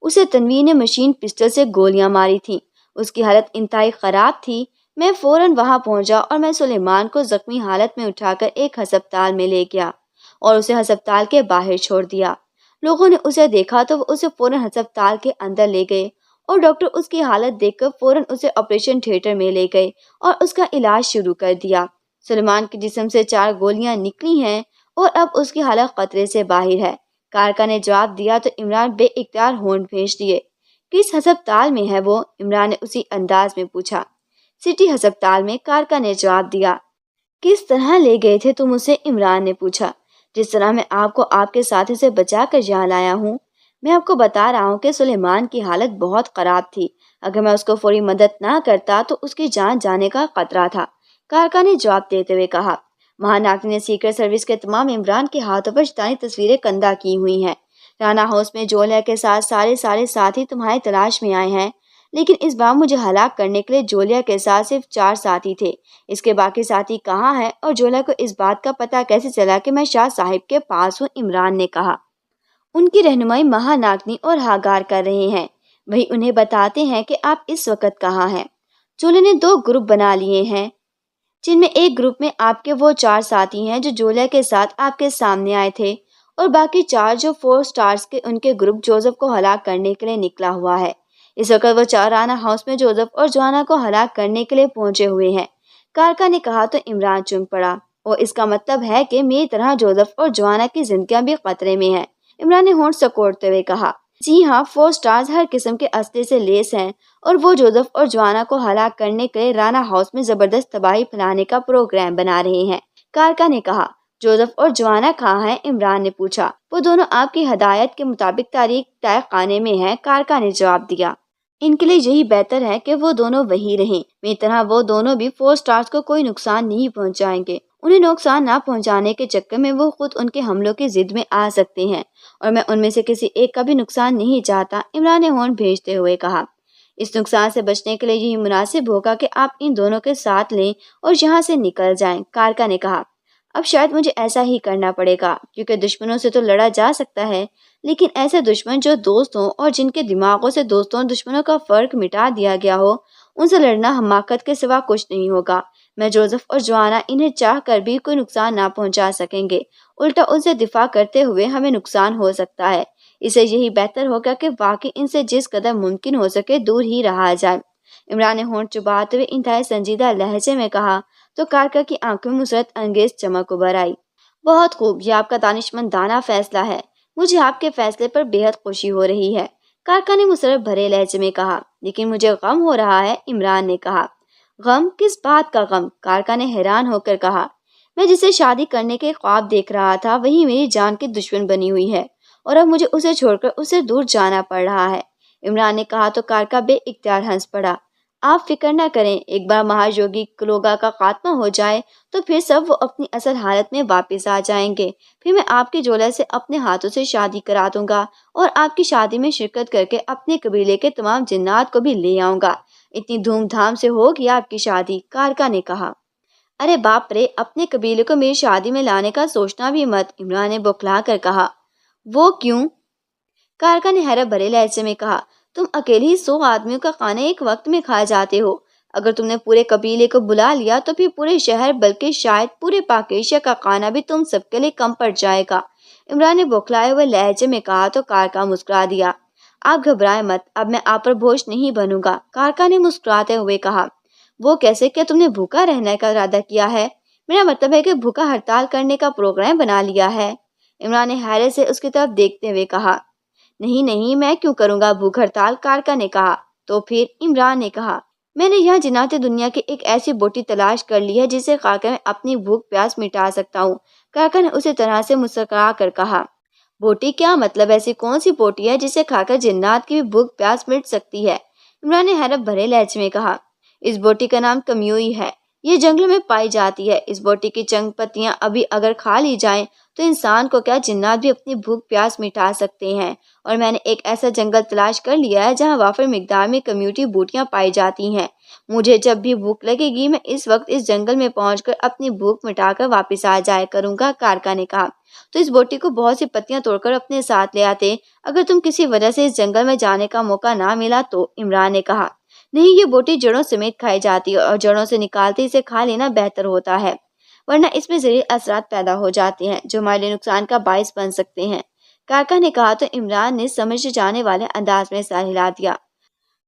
اسے تنویر نے مشین پسٹل سے گولیاں ماری تھیں، اس کی حالت انتہائی خراب تھی۔ میں فوراً وہاں پہنچا اور میں سلیمان کو زخمی حالت میں اٹھا کر ایک ہسپتال میں لے گیا اور اسے ہسپتال کے باہر چھوڑ دیا۔ لوگوں نے اسے دیکھا تو وہ اسے فوراً ہسپتال کے اندر لے گئے اور ڈاکٹر اس کی حالت دیکھ کر فوراً اسے آپریشن تھیٹر میں لے گئے اور اس کا علاج شروع کر دیا۔ سلیمان کے جسم سے 4 گولیاں نکلی ہیں اور اب اس کی حالت خطرے سے باہر ہے، کارکا نے جواب دیا تو عمران بے اختیار ہونٹ بھیج دیے۔ کس ہسپتال میں ہے وہ؟ عمران نے اسی انداز میں پوچھا۔ سٹی ہسپتال میں، کارکا نے جواب دیا۔ کس طرح لے گئے تھے تم اسے؟ عمران نے پوچھا۔ جس طرح میں آپ کو آپ کے ساتھی سے بچا کر یہاں لایا ہوں۔ میں آپ کو بتا رہا ہوں کہ سلیمان کی حالت بہت خراب تھی، اگر میں اس کو فوری مدد نہ کرتا تو اس کی جان جانے کا خطرہ تھا، کارکا نے جواب دیتے ہوئے کہا۔ مہاناکنی نے سیکرٹ سروس کے تمام عمران کے ہاتھوں پر شیطانی تصویریں کندہ کی ہوئی ہیں۔ رانا ہاؤس میں جولیا کے ساتھ سارے ساتھی تمہاری تلاش میں آئے ہیں، لیکن اس بار مجھے ہلاک کرنے کے لیے جولیا کے ساتھ صرف 4 ساتھی تھے۔ اس کے باقی ساتھی کہاں ہیں اور جولیا کو اس بات کا پتہ کیسے چلا کہ میں شاہ صاحب کے پاس ہوں؟ عمران نے کہا۔ ان کی رہنمائی مہاناکنی اور ہاگار کر رہے ہیں، وہی انہیں بتاتے ہیں کہ آپ اس وقت کہاں ہیں۔ جولیا نے 2 گروپ بنا لیے ہیں، جن میں ایک گروپ میں آپ کے وہ 4 ساتھی ہیں جو جولیا کے ساتھ آپ کے سامنے آئے تھے، اور باقی 4 جو 4 سٹارز کے ان کے گروپ جوزف کو ہلاک کرنے کے لیے نکلا ہوا ہے۔ اس وقت وہ 4 رانا ہاؤس میں جوزف اور جوانا کو ہلاک کرنے کے لیے پہنچے ہوئے ہیں، کارکا نے کہا تو عمران چونک پڑا۔ اور اس کا مطلب ہے کہ میری طرح جوزف اور جوانا کی زندگیاں بھی خطرے میں ہیں، عمران نے ہونٹ سکوڑتے ہوئے کہا۔ جی ہاں، 4 سٹارز ہر قسم کے اسلحے سے لیس ہیں اور وہ جوزف اور جوانا کو ہلاک کرنے کے لیے رانا ہاؤس میں زبردست تباہی پھیلانے کا پروگرام بنا رہے ہیں، کارکا نے کہا۔ جوزف اور جوانا کہاں ہیں؟ عمران نے پوچھا۔ وہ دونوں آپ کی ہدایت کے مطابق تاریخ طے خانے میں ہیں، کارکا نے جواب دیا۔ ان کے لیے یہی بہتر ہے کہ وہ دونوں وہیں رہیں، میری طرح وہ دونوں بھی 4 سٹارز کو کوئی نقصان نہیں پہنچائیں گے۔ انہیں نقصان نہ پہنچانے کے چکر میں وہ خود ان کے حملوں کی ضد میں آ سکتے ہیں، اور میں ان میں سے کسی ایک کا بھی نقصان نہیں چاہتا، عمران نے ہونٹ بھیجتے ہوئے کہا۔ اس نقصان سے بچنے کے لیے یہی مناسب ہوگا کہ آپ ان دونوں کے ساتھ لیں اور یہاں سے نکل جائیں، کارکا نے کہا۔ اب شاید مجھے ایسا ہی کرنا پڑے گا، کیونکہ دشمنوں سے تو لڑا جا سکتا ہے، لیکن ایسے دشمن جو دوست ہوں اور جن کے دماغوں سے دوستوں اور دشمنوں کا فرق مٹا دیا گیا ہو، ان سے لڑنا حماقت کے سوا کچھ نہیں ہوگا۔ میں جوزف اور جوانا انہیں چاہ کر بھی کوئی نقصان نہ پہنچا سکیں گے، الٹا ان سے دفاع کرتے ہوئے ہمیں نقصان ہو سکتا ہے، اسے یہی بہتر ہوگا کہ واقعی ان سے جس قدر ممکن ہو سکے دور ہی رہا جائے، عمران نے ہونٹ چباتے ہوئے انتہائی سنجیدہ لہجے میں کہا تو کارکا کی آنکھوں میں مسرت انگیز چمک ابھر آئی۔ بہت خوب، یہ آپ کا دانشمندانہ فیصلہ ہے، مجھے آپ کے فیصلے پر بے حد خوشی ہو رہی ہے، کارکا نے مسرت بھرے لہجے میں کہا۔ لیکن مجھے غم ہو رہا ہے، عمران نے کہا۔ غم؟ کس بات کا غم؟ کارکا نے حیران ہو کر کہا۔ میں جسے شادی کرنے کے خواب دیکھ رہا تھا وہی میری جان کی دشمن بنی ہوئی ہے، اور اب مجھے اسے چھوڑ کر اسے دور جانا پڑ رہا ہے، عمران نے کہا تو کارکا بے اختیار ہنس پڑا۔ آپ فکر نہ کریں، ایک بار مہایوگی کلوگا کا خاتمہ ہو جائے تو پھر سب وہ اپنی اصل حالت میں واپس آ جائیں گے، پھر میں آپ کی جولیا سے اپنے ہاتھوں سے شادی کرا دوں گا اور آپ کی شادی میں شرکت کر کے اپنے قبیلے کے تمام جنات کو بھی لے آؤں گا، اتنی دھوم دھام سے ہوگی آپ کی شادی، کارکا نے کہا۔ ارے باپ رے، اپنے قبیلے کو میری شادی میں لانے کا سوچنا بھی مت، عمران نے بوکھلا کر کہا۔ وہ کیوں؟ کارکا نے حیرت بھرے لہجے میں کہا۔ تم اکیلے ہی 100 آدمیوں کا کھانا ایک وقت میں کھا جاتے ہو، اگر تم نے پورے قبیلے کو بلا لیا تو پھر پورے شہر بلکہ شاید پورے پاک ایشیا کا کھانا بھی تم سب کے لیے کم پڑ جائے گا، عمران نے بوکھلائے ہوئے لہجے میں کہا تو کارکا مسکرا دیا۔ آپ گھبرائیں مت، اب میں آپ پر بوجھ نہیں بنوں گا، کارکا نے مسکراتے ہوئے کہا۔ وہ کیسے؟ کیا تم نے بھوکا رہنے کا ارادہ کیا ہے؟ میرا مطلب ہے کہ بھوکا ہڑتال کرنے کا پروگرام بنا لیا ہے، عمران نے حیرت سے اس کی طرف دیکھتے ہوئے کہا۔ نہیں نہیں، میں کیوں کروں گا بھوک ہڑتال، کارکا نے کہا۔ تو پھر؟ عمران نے کہا۔ میں نے یہاں جنات دنیا کی ایک ایسی بوٹی تلاش کر لی ہے جسے کھا کر میں اپنی بھوک پیاس مٹا سکتا ہوں، کارکا نے اسی طرح سے مسکرا کر کہا۔ بوٹی؟ کیا مطلب؟ ایسی کون سی بوٹی ہے جسے کھا کر جنات کی بھی بھوک پیاس مٹ سکتی ہے، عمران نے حیرت بھرے لہجے میں کہا۔ اس بوٹی کا نام کمیوئی ہے، یہ جنگلوں میں پائی جاتی ہے، اس بوٹی کی چند پتیاں ابھی اگر کھا لی جائیں تو انسان کو کیا جنات بھی اپنی بھوک پیاس مٹا سکتے ہیں، اور میں نے ایک ایسا جنگل تلاش کر لیا ہے جہاں وافر مقدار میں کمیوٹی بوٹیاں پائی جاتی ہیں، مجھے جب بھی بھوک لگے گی میں اس وقت اس جنگل میں پہنچ کر اپنی بھوک مٹا کر واپس آ جایا کروں گا، کارکا نے کہا۔ تو اس بوٹی کو بہت سی پتیاں توڑ کر اپنے ساتھ لے آتے اگر تم کسی وجہ سے اس جنگل میں جانے کا موقع نہ ملا تو، عمران نے کہا۔ نہیں، یہ بوٹی جڑوں سمیت کھائی جاتی ہے اور جڑوں سے نکالتے اسے کھا لینا بہتر ہوتا ہے، ورنہ اس میں زہریلے اثرات پیدا ہو جاتے ہیں جو ہمارے لیے نقصان کا باعث بن سکتے ہیں، کارکا نے کہا تو عمران نے سمجھ جانے والے انداز میں سر ہلا دیا۔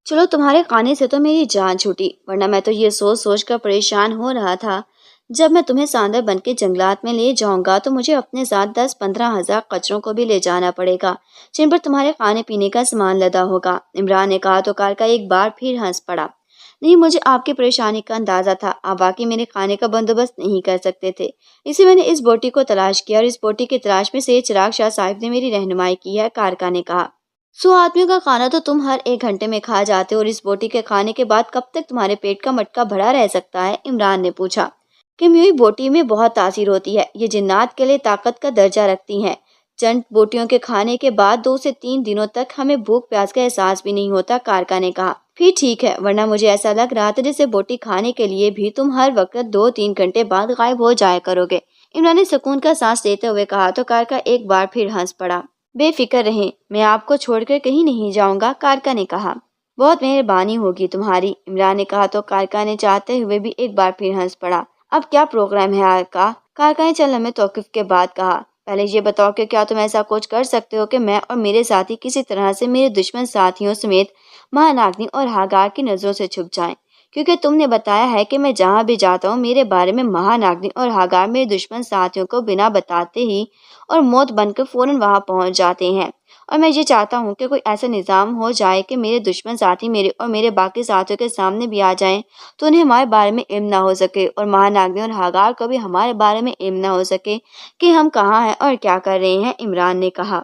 چلو، تمہارے کھانے سے تو میری جان چھوٹی، ورنہ میں تو یہ سوچ سوچ کر پریشان ہو رہا تھا جب میں تمہیں ساندر بن کے جنگلات میں لے جاؤں گا تو مجھے اپنے ساتھ 10-15 ہزار قچروں کو بھی لے جانا پڑے گا جن پر تمہارے کھانے پینے کا سامان لدا ہوگا، عمران نے کہا تو کارکا ایک بار پھر ہنس پڑا۔ نہیں، مجھے آپ کی پریشانی کا اندازہ تھا، آپ واقعی میرے کھانے کا بندوبست نہیں کر سکتے تھے، اسی میں نے اس بوٹی کو تلاش کیا اور اس بوٹی کی تلاش میں سے چراغ شاہ صاحب نے میری رہنمائی کی ہے، کارکا نے کہا۔ 100 آدمیوں کا کھانا تو تم ہر 1 گھنٹے میں کھا جاتے ہو اور اس بوٹی کے کھانے کے بعد کب تک تمہارے پیٹ کا مٹکا بھرا رہ سکتا ہے، عمران نے پوچھا۔ کیمیائی بوٹی میں بہت تاثیر ہوتی ہے، یہ جنات کے لیے طاقت کا درجہ رکھتی ہیں، چند بوٹیوں کے کھانے کے بعد 2 سے 3 دنوں تک ہمیں بھوک پیاس کا احساس بھی نہیں ہوتا، کارکا نے کہا۔ پھر ٹھیک ہے، ورنہ مجھے ایسا لگ رہا تھا جیسے بوٹی کھانے کے لیے بھی تم ہر وقت 2-3 گھنٹے بعد غائب ہو جایا کرو گے، عمران نے سکون کا سانس لیتے ہوئے کہا تو کارکا ایک بار پھر ہنس پڑا۔ بے فکر رہیں، میں آپ کو چھوڑ کر کہیں نہیں جاؤں گا، کارکا نے کہا۔ بہت مہربانی ہوگی تمہاری، عمران نے کہا تو کارکا نے چاہتے ہوئے بھی ایک بار پھر ہنس پڑا۔ اب کیا پروگرام ہے آقا؟ کارکا نے چند لمحے توقف کے بعد کہا۔ پہلے یہ بتاؤ کہ کیا تم ایسا کچھ کر سکتے ہو کہ میں اور میرے ساتھی کسی طرح سے میرے دشمن ساتھیوں سمیت مہاناگنی اور ہاگار کی نظروں سے چھپ جائیں، کیونکہ تم نے بتایا ہے کہ میں جہاں بھی جاتا ہوں میرے بارے میں مہاناگنی اور ہاگار میرے دشمن ساتھیوں کو بنا بتاتے ہی اور موت بن کر فوراً وہاں پہنچ جاتے ہیں، اور میں یہ چاہتا ہوں کہ کوئی ایسا نظام ہو جائے کہ میرے دشمن ساتھی میرے اور میرے باقی ساتھیوں کے سامنے بھی آ جائیں تو انہیں ہمارے بارے میں علم نہ ہو سکے، اور مہاناگنی اور ہاگار کو بھی ہمارے بارے میں علم نہ ہو سکے کہ ہم کہاں ہیں اور کیا کر رہے ہیں۔ عمران نے کہا،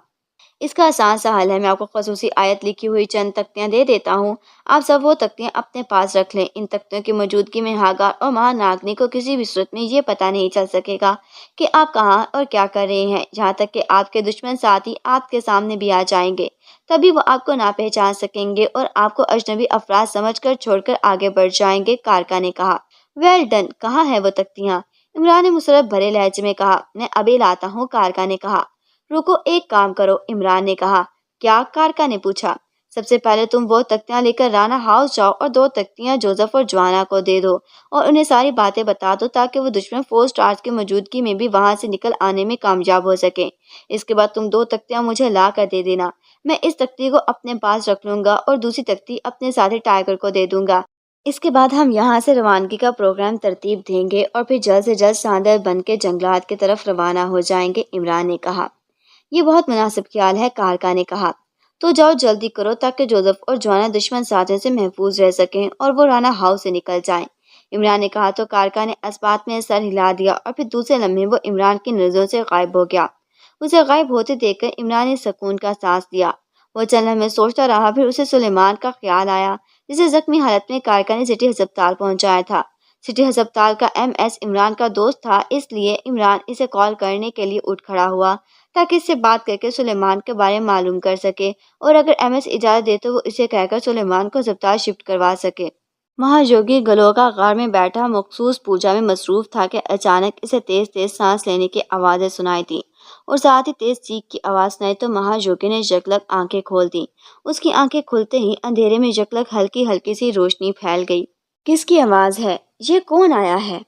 اس کا آسان سا حل ہے، میں آپ کو خصوصی آیت لکھی ہوئی چند تختیاں دے دیتا ہوں، آپ سب وہ تختیاں اپنے پاس رکھ لیں۔ ان تختیوں کی موجودگی میں ہاگار اور مہاناگنی کو کسی بھی صورت میں یہ پتہ نہیں چل سکے گا کہ آپ کہاں اور کیا کر رہے ہیں، یہاں تک کہ آپ کے دشمن ساتھی آپ کے سامنے بھی آ جائیں گے، تبھی وہ آپ کو نہ پہچان سکیں گے اور آپ کو اجنبی افراد سمجھ کر چھوڑ کر آگے بڑھ جائیں گے۔ کارکا نے کہا، ویل ڈن، کہاں ہے وہ تختیاں؟ عمران نے مسرت بھرے لہجے میں کہا، میں ابھی لاتا ہوں۔ کارکا نے کہا، رکو، ایک کام کرو، عمران نے کہا۔ کیا؟ کارکا نے پوچھا۔ سب سے پہلے تم وہ تختیاں لے کر رانا ہاؤس جاؤ اور 2 تختیاں جوزف اور جوانا کو دے دو اور انہیں ساری باتیں بتا دو تاکہ وہ دشمن فور سٹارز کی موجودگی میں بھی وہاں سے نکل آنے میں کامیاب ہو سکیں۔ اس کے بعد تم 2 تختیاں مجھے لا کر دے دینا، میں اس تختی کو اپنے پاس رکھ لوں گا اور دوسری تختی اپنے ساتھی ٹائیگر کو دے دوں گا۔ اس کے بعد ہم یہاں سے روانگی کا پروگرام ترتیب دیں گے اور پھر جلد سے جلد ساندر بن کے جنگلات کی طرف روانہ ہو جائیں گے۔ عمران نے کہا، یہ بہت مناسب خیال ہے۔ کارکا نے کہا، تو جاؤ جلدی کرو تاکہ جوزف اور جوانا دشمن ساتھیوں سے محفوظ رہ سکیں اور وہ رانا ہاؤس سے نکل جائیں۔ عمران نے کہا تو کارکا نے اس بات میں سر ہلا دیا اور پھر دوسرے لمحے وہ عمران کی نظروں سے غائب ہو گیا۔ اسے غائب ہوتے دیکھ کر عمران نے سکون کا سانس لیا۔ وہ چند لمحے سوچتا رہا، پھر اسے سلیمان کا خیال آیا جسے زخمی حالت میں کارکا نے سٹی ہسپتال پہنچایا تھا۔ سٹی ہسپتال کا MS عمران کا دوست تھا، اس لیے عمران اسے کال کرنے کے لیے اٹھ کھڑا ہوا تاکہ اس سے بات کر کے سلیمان کے بارے میں معلوم کر سکے اور اگر MS اجازت دے تو وہ اسے کہہ کر سلیمان کو ہسپتال شفٹ کروا سکے۔ مہاجوگی گلوکا غار میں بیٹھا مخصوص پوجا میں مصروف تھا کہ اچانک اسے تیز تیز سانس لینے کی آوازیں سنائی دیں اور ساتھ ہی تیز چیخ کی آواز سنائی تو مہاجوگی نے یکلک آنکھیں کھول دیں۔ اس کی آنکھیں کھلتے ہی اندھیرے میں یکلک ہلکی ہلکی سی روشنی پھیل گئی۔ کس کی آواز ہے؟ یہ کون آیا ہے؟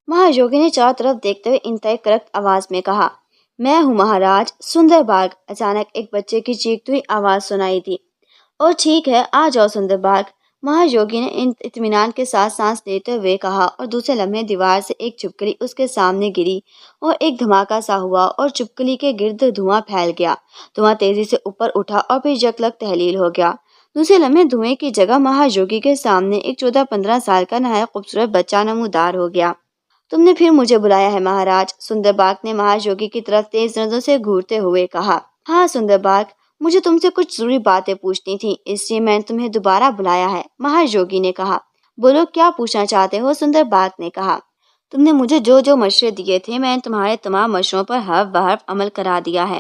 مہاجوگی نے چاروں طرف دیکھتے ہوئے انتہائی کرخت آواز میں کہا، میں ہوں مہاراج سندر باغ۔ اچانک ایک بچے کی چیختی ہوئی آواز سنائی دی۔ اور ٹھیک ہے، آ جاؤ سندر باغ، مہاجوگی نے اطمینان کے ساتھ سانس لیتے ہوئے کہا اور دوسرے لمحے دیوار سے ایک چھپکلی اس کے سامنے گری اور ایک دھماکہ سا ہوا اور چھپکلی کے گرد دھواں پھیل گیا۔ دھواں تیزی سے اوپر اٹھا اور پھر یکلک تحلیل ہو گیا۔ دوسرے لمحے دھوئیں کی جگہ مہاجوگی کے سامنے ایک 14-15 سال کا نہایت خوبصورت بچہ نمودار ہو گیا۔ تم نے پھر مجھے بلایا ہے مہاراج، سندر باغ نے مہاجوگی کی طرف تیز نظروں سے گھورتے ہوئے کہا۔ ہاں سندر باغ، مجھے تم سے کچھ ضروری باتیں پوچھنی تھیں، اس لیے میں نے تمہیں دوبارہ بلایا ہے، مہاجوگی نے کہا۔ بولو، کیا پوچھنا چاہتے ہو؟ سندر باغ نے کہا۔ تم نے مجھے جو جو مشورے دیے تھے میں نے تمہارے تمام مشوروں پر حرف بحرف عمل کرا دیا ہے۔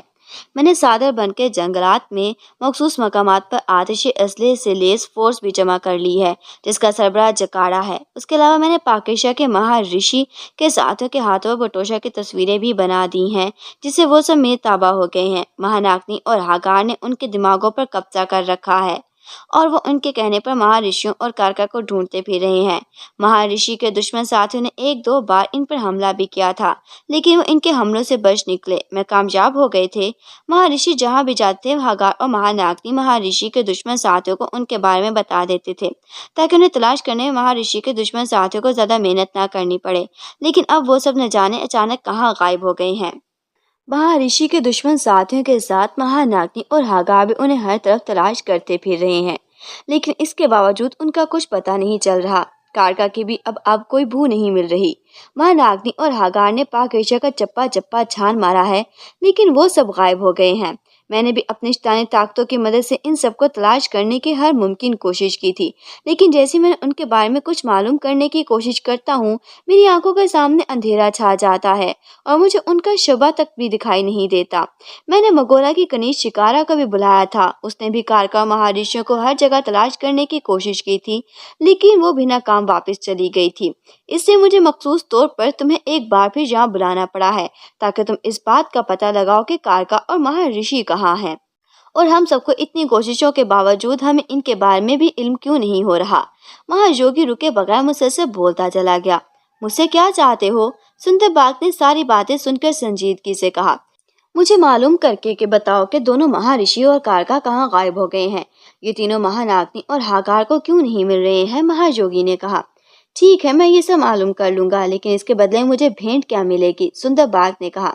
میں نے سادر بن کے جنگلات میں مخصوص مقامات پر آتشی اسلحے سے لیس فورس بھی جمع کر لی ہے جس کا سربراہ جکاڑا ہے۔ اس کے علاوہ میں نے پاکیشا کے مہارشی کے ساتھیوں کے ہاتھوں پر بٹوشا کی تصویریں بھی بنا دی ہیں جس سے وہ سب میرے تابع ہو گئے ہیں۔ مہاناگنی اور ہاگار نے ان کے دماغوں پر قبضہ کر رکھا ہے اور وہ ان کے کہنے پر مہارشیوں اور کارکا کو ڈھونڈتے پھر رہے ہیں۔ مہارشی کے دشمن ساتھیوں نے 1-2 بار ان پر حملہ بھی کیا تھا لیکن وہ ان کے حملوں سے بچ نکلے، میں کامیاب ہو گئے تھے۔ مہارشی جہاں بھی جاتے تھے ہاگار اور مہاناگنی مہارشی کے دشمن ساتھیوں کو ان کے بارے میں بتا دیتے تھے تاکہ انہیں تلاش کرنے میں مہارشی کے دشمن ساتھیوں کو زیادہ محنت نہ کرنی پڑے، لیکن اب وہ سب نہ جانے اچانک کہاں غائب ہو گئے ہیں۔ مہارشی کے دشمن ساتھیوں کے ساتھ مہاناگنی اور ہاگار بھی انہیں ہر طرف تلاش کرتے پھر رہے ہیں لیکن اس کے باوجود ان کا کچھ پتہ نہیں چل رہا۔ کارکا کی بھی اب کوئی بو نہیں مل رہی۔ مہاناگنی اور ہاگار نے پاکیشا کا چپا چپا چھان مارا ہے لیکن وہ سب غائب ہو گئے ہیں۔ میں نے بھی اپنی شیطانی طاقتوں کی مدد سے ان سب کو تلاش کرنے کی ہر ممکن کوشش کی تھی لیکن جیسے میں ان کے بارے میں کچھ معلوم کرنے کی کوشش کرتا ہوں میری آنکھوں کے سامنے اندھیرا چھا جاتا ہے اور مجھے ان کا شبہ تک بھی دکھائی نہیں دیتا۔ میں نے مگولا کی کنیز شکارا کو بھی بلایا تھا، اس نے بھی کارکا مہارشیوں کو ہر جگہ تلاش کرنے کی کوشش کی تھی لیکن وہ بھی ناکام واپس چلی گئی تھی۔ اس سے مجھے مخصوص طور پر تمہیں ایک بار پھر یہاں بلانا پڑا ہے تاکہ تم اس بات کا پتہ لگاؤ کہ کارکا اور مہارشی کہاں ہیں اور ہم سب کو اتنی کوششوں کے باوجود ہمیں ان کے بارے میں بھی علم کیوں نہیں ہو رہا۔ مہاجوگی رکے بغیر مسلسل بولتا چلا گیا۔ مجھ سے کیا چاہتے ہو؟ سندر باغ نے ساری باتیں سن کر سنجیدگی سے کہا۔ مجھے معلوم کر کے بتاؤ کہ دونوں مہارشی اور کارکا کہاں غائب ہو گئے ہیں۔ یہ تینوں مہاناگنی اور ہاکار کو کیوں نہیں مل رہے ہیں؟ مہاجوگی نے کہا۔ ٹھیک ہے، میں یہ سب معلوم کر لوں گا، لیکن اس کے بدلے مجھے بھیٹ کیا ملے گی؟ سندر باغ نے کہا۔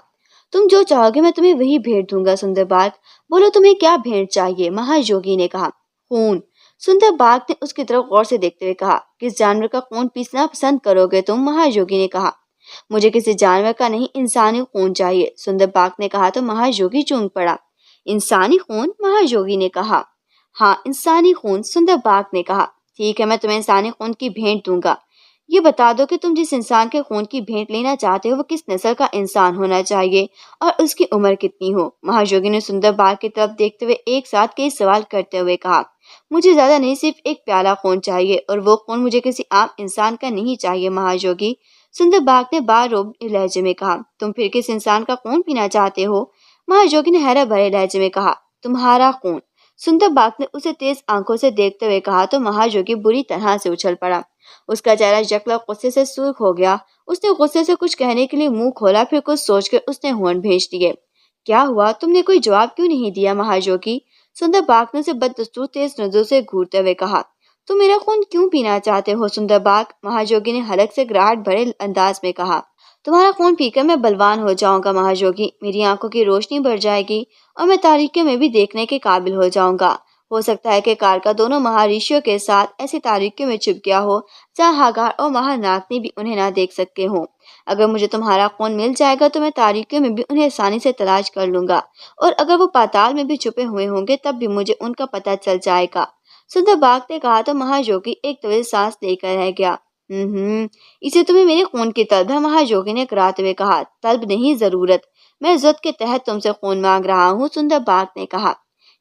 تم جو چاہو گے میں تمہیں وہی بھیٹ دوں گا سندر باغ۔ بولو تمہیں کیا بھیٹ چاہیے؟ مہاجوگی نے کہا۔ خون۔ سندر باغ نے اس کی طرف غور سے دیکھتے ہوئے کہا۔ کس جانور کا خون پیسنا پسند کرو گے تم؟ مہاجوگی نے کہا۔ مجھے کسی جانور کا نہیں، انسانی خون چاہیے، سندر باغ نے کہا تو مہاجوگی چونک پڑا۔ انسانی خون؟ مہاجوگی نے کہا۔ ہاں، انسانی خون، سندر باغ نے کہا۔ ٹھیک ہے، میں تمہیں انسانی خون کی بھیٹ دوں گا۔ یہ بتا دو کہ تم جس انسان کے خون کی بھیٹ لینا چاہتے ہو وہ کس نسل کا انسان ہونا چاہیے اور اس کی عمر کتنی ہو؟ مہاجوگی نے سندر باغ کی طرف دیکھتے ہوئے ایک ساتھ کئی سوال کرتے ہوئے کہا۔ مجھے زیادہ نہیں، صرف ایک پیالہ خون چاہیے، اور وہ خون مجھے کسی عام انسان کا نہیں چاہیے مہاجوگی۔ سندر باغ نے بارعب لہجے میں کہا۔ تم پھر کس انسان کا خون پینا چاہتے ہو؟ مہاجوگی نے حیرت بھرے لہجے میں کہا۔ تمہارا خون۔ سندر باغ نے اسے تیز آنکھوں سے دیکھتے ہوئے کہا تو مہاجوگی بری طرح سے اچھل پڑا۔ اس کا چہرہ یکلا غصے سے سرخ ہو گیا۔ اس نے غصے سے کچھ کہنے کے لیے منہ کھولا، پھر کچھ سوچ کر اس نے ہونٹ بھیج دیے۔ کیا ہوا؟ تم نے کوئی جواب کیوں نہیں دیا مہاجوگی؟ سندر باغ نے اسے بددستور تیز نظروں سے گھورتے ہوئے کہا۔ تم میرا خون کیوں پینا چاہتے ہو سندر باغ؟ مہاجوگی نے حلق سے گراہٹ بھرے انداز میں کہا۔ تمہارا خون پی کر میں بلوان ہو جاؤں گا مہاجوگی، میری آنکھوں کی روشنی بڑھ جائے گی اور میں تاریکیوں میں بھی دیکھنے کے قابل ہو جاؤں گا۔ ہو سکتا ہے کہ کارکا دونوں مہارشیوں کے ساتھ ایسی تاریکیوں میں چھپ گیا ہو جہاں ہاگار اور مہاناگنی بھی انہیں نہ دیکھ سکے ہوں۔ اگر مجھے تمہارا خون مل جائے گا تو میں تاریکیوں میں بھی انہیں آسانی سے تلاش کر لوں گا، اور اگر وہ پاتال میں بھی چھپے ہوئے ہوں گے تب بھی مجھے ان کا پتہ چل جائے گا۔ سندر باغ نے کہا تو مہاجوگی ایک طویل سانس لے کر رہ گیا۔ اسے تمہیں میرے خون کی طلب ہے؟ مہاجوگی نے کراتے ہوئے کہا۔ طلب نہیں، ضرورت، میں ضد کے تحت تم سے خون مانگ رہا ہوں، سندر باغ نے کہا۔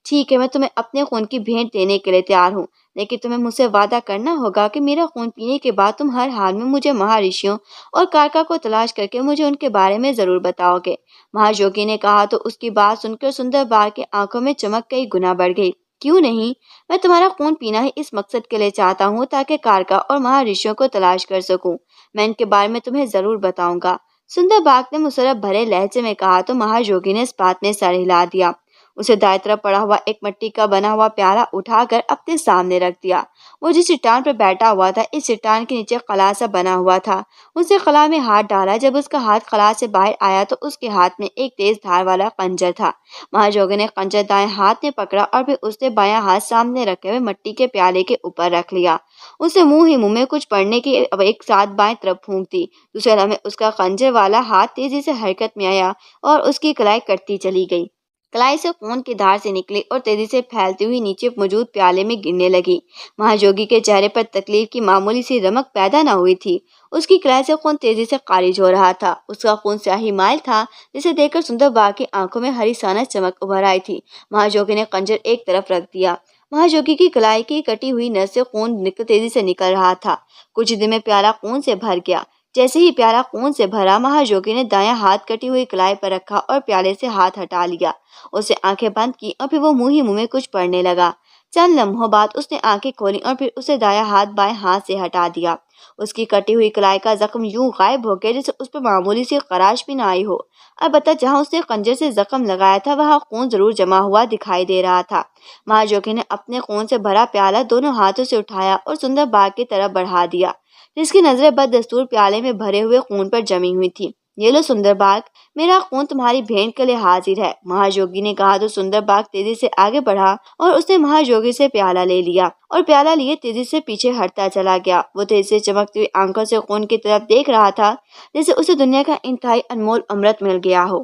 ٹھیک ہے، میں تمہیں اپنے خون کی بھیٹ دینے کے لیے تیار ہوں، لیکن تمہیں مجھ سے وعدہ کرنا ہوگا کہ میرا خون پینے کے بعد تم ہر حال میں مجھے مہارشیوں اور کارکا کو تلاش کر کے مجھے ان کے بارے میں ضرور بتاؤ گے۔ مہاجوگی نے کہا تو اس کی بات سن کر سندر باغ کی آنکھوں میں چمک کئی گنا بڑھ گئی۔ کیوں نہیں؟ میں تمہارا خون پینا ہی اس مقصد کے لیے چاہتا ہوں تاکہ کارکا اور مہارشیوں کو تلاش کر سکوں۔ میں ان کے بارے میں تمہیں ضرور بتاؤں گا، سندر باغ نے مسرت بھرے لہجے میں کہا تو مہاجوگی نے اس بات میں سر ہلا دیا۔ اسے دائیں طرف پڑا ہوا ایک مٹی کا بنا ہوا پیالہ اٹھا کر اپنے سامنے رکھ دیا۔ وہ جس چٹان پر بیٹھا ہوا تھا اس چٹان کے نیچے قلعہ سا بنا ہوا تھا۔ اس نے قلعہ میں ہاتھ ڈالا، جب اس کا ہاتھ قلعہ سے باہر آیا تو اس کے ہاتھ میں ایک تیز دھار والا خنجر تھا۔ مہاجوگی نے خنجر دائیں ہاتھ میں پکڑا اور پھر اس نے بایاں ہاتھ سامنے رکھے ہوئے مٹی کے پیالے کے اوپر رکھ لیا۔ اس نے منہ ہی منہ میں کچھ پڑھنے کی ایک ساتھ بائیں طرف پھونک دی۔ دوسرے لمحے اس کا خنجر والا ہاتھ تیزی سے حرکت میں آیا اور اس کی کلائی کٹتی چلی گئی۔ کلائی سے خون کی دھار سے نکلی اور تیزی سے پھیلتی ہوئی نیچے موجود پیالے میں گرنے لگی۔ مہاجوگی کے چہرے پر تکلیف کی معمولی سی رمق پیدا نہ ہوئی تھی۔ اس کی کلائی سے خون تیزی سے خارج ہو رہا تھا۔ اس کا خون سیاہی مائل تھا، جسے دیکھ کر سندر باغ کی آنکھوں میں ہری سانس چمک ابھر آئی تھی۔ مہاجوگی نے خنجر ایک طرف رکھ دیا۔ مہاجوگی کی کلائی کی کٹی ہوئی نس سے خون تیزی سے نکل رہا تھا۔ کچھ دیر میں پیالہ خون سے بھر گیا۔ جیسے ہی پیالہ خون سے بھرا، مہاجوگی نے دایاں ہاتھ کٹی ہوئی کلائی پر رکھا اور پیالے سے ہاتھ ہٹا لیا۔ اس نے آنکھیں بند کی اور پھر وہ منہ ہی منہ میں کچھ پڑھنے لگا۔ چند لمحوں بعد اس نے آنکھیں کھولی اور پھر اسے دایاں ہاتھ بائیں ہاتھ سے ہٹا دیا۔ اس کی کٹی ہوئی کلائی کا زخم یوں غائب ہو گیا جیسے اس پر معمولی سی خراش بھی نہ آئی ہو۔ البتہ جہاں اس نے خنجر سے زخم لگایا تھا وہاں خون ضرور جمع ہوا دکھائی دے رہا تھا۔ مہاجوگی نے اپنے خون سے بھرا پیالہ دونوں ہاتھوں سے اٹھایا اور سندر باغ کی طرف بڑھا دیا، جس کی نظریں بددستور پیالے میں بھرے ہوئے خون پر جمی ہوئی تھی۔ یہ لو سندر باغ، میرا خون تمہاری بھیٹ کے لیے حاضر ہے، مہاجوگی نے کہا تو سندر باغ تیزی سے آگے بڑھا اور اس نے مہاجوگی سے پیالہ لے لیا اور پیالہ لیے تیزی سے پیچھے ہٹتا چلا گیا۔ وہ تیزی سے چمکتی ہوئی آنکھوں سے خون کی طرف دیکھ رہا تھا جیسے اسے دنیا کا انتہائی انمول امرت مل گیا ہو۔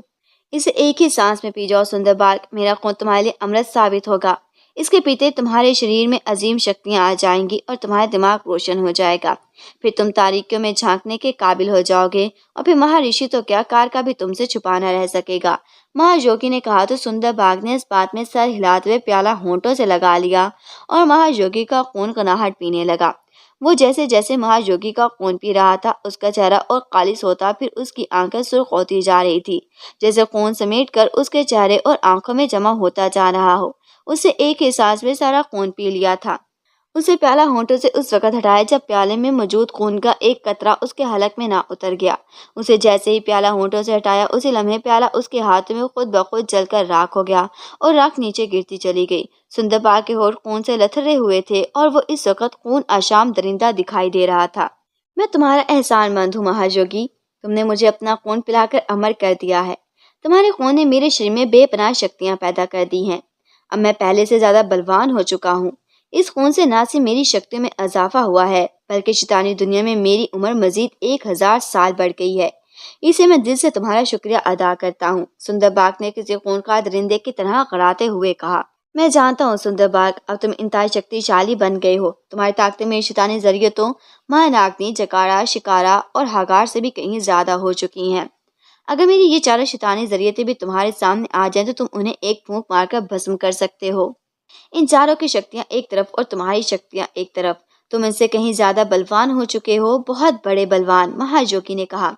اسے ایک ہی سانس میں پی جاؤ سندر باغ، میرا خون تمہارے لیے امرت ثابت ہوگا۔ اس کے پیتے تمہارے شریر میں عظیم شکتیاں آ جائیں گی اور تمہارا دماغ روشن ہو جائے گا۔ پھر تم تاریکیوں میں جھانکنے کے قابل ہو جاؤ گے اور پھر مہارشی تو کیا، کارکا بھی تم سے چھپا نہ رہ سکے گا۔ مہاجوگی نے کہا تو سندر باغ نے اس بات میں سر ہلاتے ہوئے پیالہ ہونٹوں سے لگا لیا اور مہاجوگی کا خون قناہٹ پینے لگا۔ وہ جیسے جیسے مہاجوگی کا خون پی رہا تھا اس کا چہرہ اور خالص ہوتا، پھر اس کی آنکھیں سرخ ہوتی جا رہی تھی جیسے خون سمیٹ کر اس کے چہرے اور آنکھوں میں جمع ہوتا جا رہا ہو۔ اس سے ایک ہی سانس میں سارا خون پی لیا تھا۔ اسے پیالہ ہونٹوں سے اس وقت ہٹایا جب پیالے میں موجود خون کا ایک قطرہ اس کے حلق میں نہ اتر گیا۔ اسے جیسے ہی پیالہ ہونٹوں سے ہٹایا، اسی لمحے پیالہ اس کے ہاتھ میں خود بخود جل کر راکھ ہو گیا اور راکھ نیچے گرتی چلی گئی۔ سندر باغ کے ہونٹ خون سے لتھڑے ہوئے تھے اور وہ اس وقت خون آشام درندہ دکھائی دے رہا تھا۔ میں تمہارا احسان مند ہوں مہاجوگی، تم نے مجھے اپنا خون پلا کر امر کر دیا ہے۔ تمہارے خون نے میرے شریر میں بے پناہ شکتیاں پیدا کر دی ہیں۔ اب میں پہلے سے زیادہ بلوان ہو چکا ہوں۔ اس خون سے نہ صرف میری شکتیوں میں اضافہ ہوا ہے بلکہ شیطانی دنیا میں میری عمر مزید 1000 سال بڑھ گئی ہے۔ اسے میں دل سے تمہارا شکریہ ادا کرتا ہوں، سندر باغ نے کسی خونخوار درندے کی طرح غراتے ہوئے کہا۔ میں جانتا ہوں سندر باغ، اب تم انتہائی شکتی شالی بن گئے ہو۔ تمہاری طاقتیں میری شیطانی ذریعتوں مہاناگنی، جکارا، شکارا اور ہاگار سے بھی کہیں زیادہ ہو چکی ہیں۔ اگر میری یہ چاروں شیطانی ذریعتیں بھی تمہارے سامنے آ جائیں تو تم انہیں ایک پھونک مار کر بھسم کر سکتے ہو۔ ان چاروں کی شکتیاں ایک طرف اور تمہاری شکتیاں ایک طرف، تم ان سے کہیں زیادہ بلوان ہو چکے ہو، بہت بڑے بلوان، مہاجوگی نے کہا۔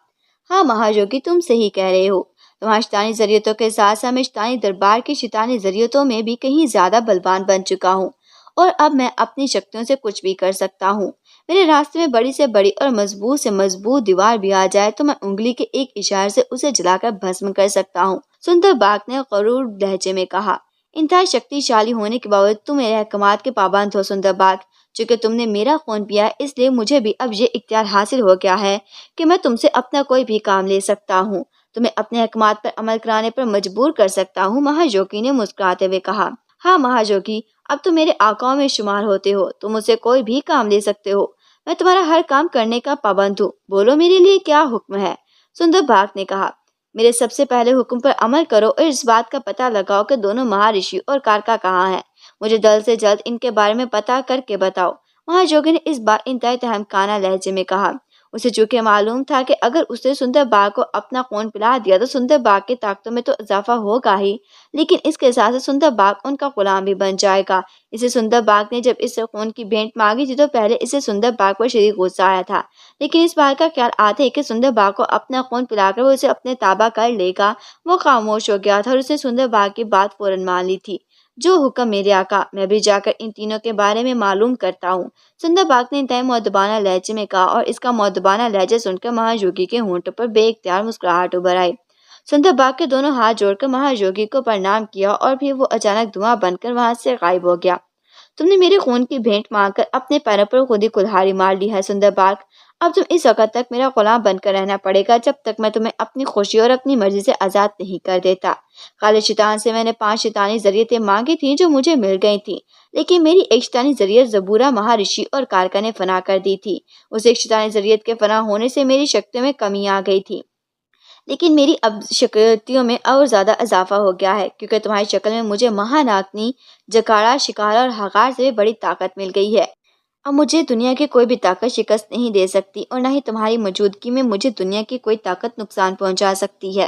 ہاں مہاجوگی، تم صحیح کہہ رہے ہو، تمہاری شیطانی ذریعتوں کے ساتھ ساتھ میں شیطانی دربار کی شیطانی ذریعتوں میں بھی کہیں زیادہ بلوان بن چکا ہوں، اور اب میں اپنی شکتیوں سے کچھ بھی کر سکتا ہوں۔ میرے راستے میں بڑی سے بڑی اور مضبوط سے مضبوط دیوار بھی آ جائے تو میں انگلی کے ایک اشارے سے اسے جلا کر بھسم کر سکتا ہوں، سندر باغ نے غرور لہجے میں کہا۔ انتہائی شکتی شالی ہونے کے باوجود تم میرے احکامات کے پابند ہو سندر باغ۔ چونکہ تم نے میرا خون پیا ہے، اس لیے مجھے بھی اب یہ اختیار حاصل ہو گیا ہے کہ میں تم سے اپنا کوئی بھی کام لے سکتا ہوں، تمہیں اپنے احکامات پر عمل کرانے پر مجبور کر سکتا ہوں، مہاجوگی نے مسکراتے ہوئے کہا۔ ہاں مہاجوگی، اب تم میرے آقاؤں میں شمار ہوتے ہو، تم مجھ سے کوئی بھی کام لے سکتے ہو، میں تمہارا ہر کام کرنے کا پابند ہوں، بولو میرے لیے کیا حکم ہے؟ سندر باغ نے کہا۔ میرے سب سے پہلے حکم پر عمل کرو اور اس بات کا پتہ لگاؤ کہ دونوں مہارشی اور کارکا کہاں ہیں۔ مجھے جلد سے جلد ان کے بارے میں پتہ کر کے بتاؤ، مہاجوگی نے اس بار انتہائی تہمکانہ لہجے میں کہا۔ اسے چونکہ معلوم تھا کہ اگر اس نے سندر باغ کو اپنا خون پلا دیا تو سندر باغ کی طاقتوں میں تو اضافہ ہوگا ہی، لیکن اس کے ساتھ سندر باغ ان کا غلام بھی بن جائے گا۔ اسے سندر باغ نے جب اس سے خون کی بھیٹ مانگی تھی تو پہلے اسے سندر باغ پر شدید غصہ آیا تھا، لیکن اس بات کا خیال آتے ہی کہ سندر باغ کو اپنا خون پلا کر وہ اسے اپنے تابع کر لے گا، وہ خاموش ہو گیا تھا اور اس نے سندر باغ کی بات فوراً مان لی تھی۔ جو حکم میرے آقا، میں بھی جا کر ان تینوں کے بارے میں معلوم کرتا ہوں، سندر باغ نے انتہائی مؤدبانہ لہجے میں کہا، اور اس کا مؤدبانہ لہجہ سن کر مہاجوگی کے ہونٹوں پر بے اختیار مسکراہٹ ابھر آئی۔ سندر باغ کے دونوں ہاتھ جوڑ کر مہاجوگی کو پرنام کیا اور پھر وہ اچانک دھواں بن کر وہاں سے غائب ہو گیا۔ تم نے میرے خون کی بھیٹ مانگ کر اپنے پیروں پر خود ہی کلہاڑی مار لی ہے سندر باغ، اب تم اس وقت تک میرا غلام بن کر رہنا پڑے گا جب تک میں تمہیں اپنی خوشی اور اپنی مرضی سے آزاد نہیں کر دیتا۔ خالد شیطان سے میں نے 5 شیطانی ذریعتیں مانگی تھیں جو مجھے مل گئی تھیں، لیکن میری ایک شیطانی ذریعت زبورہ مہارشی اور کارکا نے فنا کر دی تھی۔ اس ایک شیطانی ذریعت کے فنا ہونے سے میری شکتیوں میں کمی آ گئی تھی، لیکن میری اب شکتیوں میں اور زیادہ اضافہ ہو گیا ہے کیونکہ تمہاری شکل میں مجھے مہاناگنی، جکارا، شکارا اور ہاگار سے بھی بڑی طاقت مل گئی ہے۔ اب مجھے دنیا کی کوئی بھی طاقت شکست نہیں دے سکتی اور نہ ہی تمہاری موجودگی میں مجھے دنیا کی کوئی طاقت نقصان پہنچا سکتی ہے۔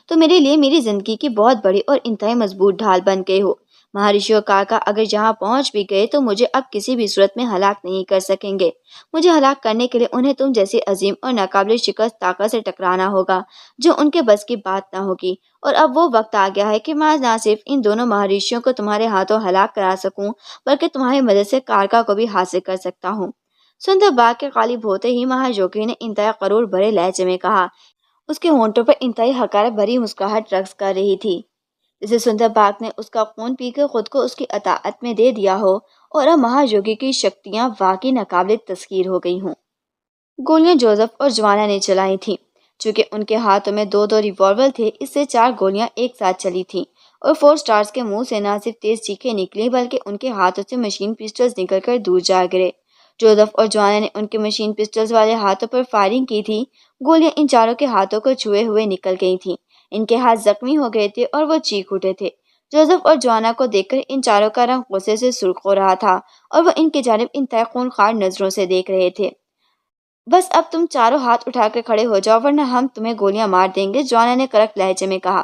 تو میرے لیے میری زندگی کی بہت بڑی اور انتہائی مضبوط ڈھال بن گئے ہو۔ مہارشی اور کارکا اگر یہاں پہنچ بھی گئے تو مجھے اب کسی بھی صورت میں ہلاک نہیں کر سکیں گے۔ مجھے ہلاک کرنے کے لیے انہیں تم جیسی عظیم اور ناقابل شکست طاقت سے ٹکرانا ہوگا جو ان کے بس کی بات نہ ہوگی، اور اب وہ وقت آ گیا ہے کہ میں نہ صرف ان دونوں مہارشیوں کو تمہارے ہاتھوں ہلاک کرا سکوں بلکہ تمہاری مدد سے کارکا کو بھی حاصل کر سکتا ہوں۔ سندر باغ کے غالب ہوتے ہی مہاجوگی نے انتہائی غرور بھرے لہجے میں کہا۔ اس کے ہونٹوں پر انتہائی حقارت بھری مسکراہٹ رقص کر رہی تھی، جسے سندر باغ نے اس کا خون پی کر خود کو اس کی اطاعت میں دے دیا ہو، اور اب مہاجوگی کی شکتیاں واقعی ناقابل تذکیر ہو گئی ہوں۔ گولیاں جوزف اور جوانا نے چلائی تھیں۔ چونکہ ان کے ہاتھوں میں 2 ریوالور تھے، اس سے 4 گولیاں ایک ساتھ چلی تھیں، اور 4 سٹارز کے منہ سے نہ صرف تیز چیخیں نکلی بلکہ ان کے ہاتھوں سے مشین پسٹلز نکل کر دور جا گرے۔ جوزف اور جوانا نے ان کے مشین پسٹلز والے ہاتھوں پر فائرنگ کی تھی، گولیاں ان چاروں کے ہاتھوں کو چھوئے ہوئے نکل گئی تھیں، ان کے ہاتھ زخمی ہو گئے تھے اور وہ چیخ اٹھے تھے۔ جوزف اور جوانا کو دیکھ کر ان چاروں کا رنگ غصے سے سرخ ہو رہا تھا اور وہ ان کی جانب انتہائی خونخوار نظروں سے دیکھ رہے تھے۔ بس اب تم چاروں ہاتھ اٹھا کر کھڑے ہو جاؤ ورنہ ہم تمہیں گولیاں مار دیں گے، جوانا نے کڑک لہجے میں کہا۔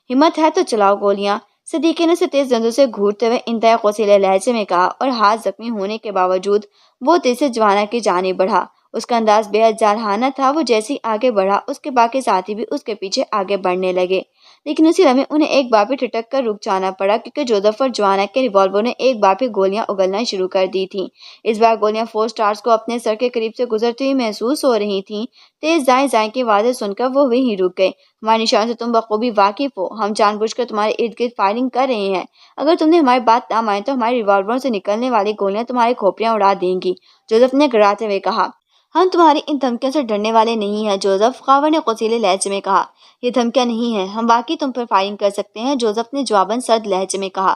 ہمت ہے تو چلاؤ گولیاں، صدیقی نے اسے تیز دندوں سے گھورتے ہوئے انتہائی غصیلے لہجے میں کہا، اور ہاتھ زخمی ہونے کے باوجود وہ تیز سے جوانا کی جانب بڑھا اس کا انداز بے حد جارحانہ تھا۔ وہ جیسے ہی آگے بڑھا اس کے باقی ساتھی بھی اس کے پیچھے آگے بڑھنے لگے، لیکن اسی لمحے انہیں ایک بار پھر ٹھٹک کر رک جانا پڑا، کیونکہ جوزف اور جوانا کے ریوالوروں نے ایک بار پھر گولیاں اگلنا شروع کر دی تھیں۔ اس بار گولیاں فور سٹارز کو اپنے سر کے قریب سے گزرتی ہوئی محسوس ہو رہی تھیں۔ تیز دائیں دائیں کی آوازیں سن کر وہ وہیں رک گئے۔ ہمارے نشان سے تم بخوبی واقف ہو، ہم جان بوجھ کر تمہارے ارد گرد فائرنگ کر رہے ہیں۔ اگر تم نے ہماری بات نہ مانی تو ہمارے ریوالوروں سے نکلنے والی گولیاں تمہاری کھوپڑیاں اڑا دیں گی، جوزف نے گڑاتے ہوئے کہا۔ ہم تمہاری ان دھمکیوں سے ڈرنے والے نہیں ہیں جوزف، خاور نے غصیلے لہجے میں کہا۔ یہ دھمکیاں نہیں ہیں، ہم واقعی تم پر فائرنگ کر سکتے ہیں، جوزف نے جواباً سرد لہجے میں کہا۔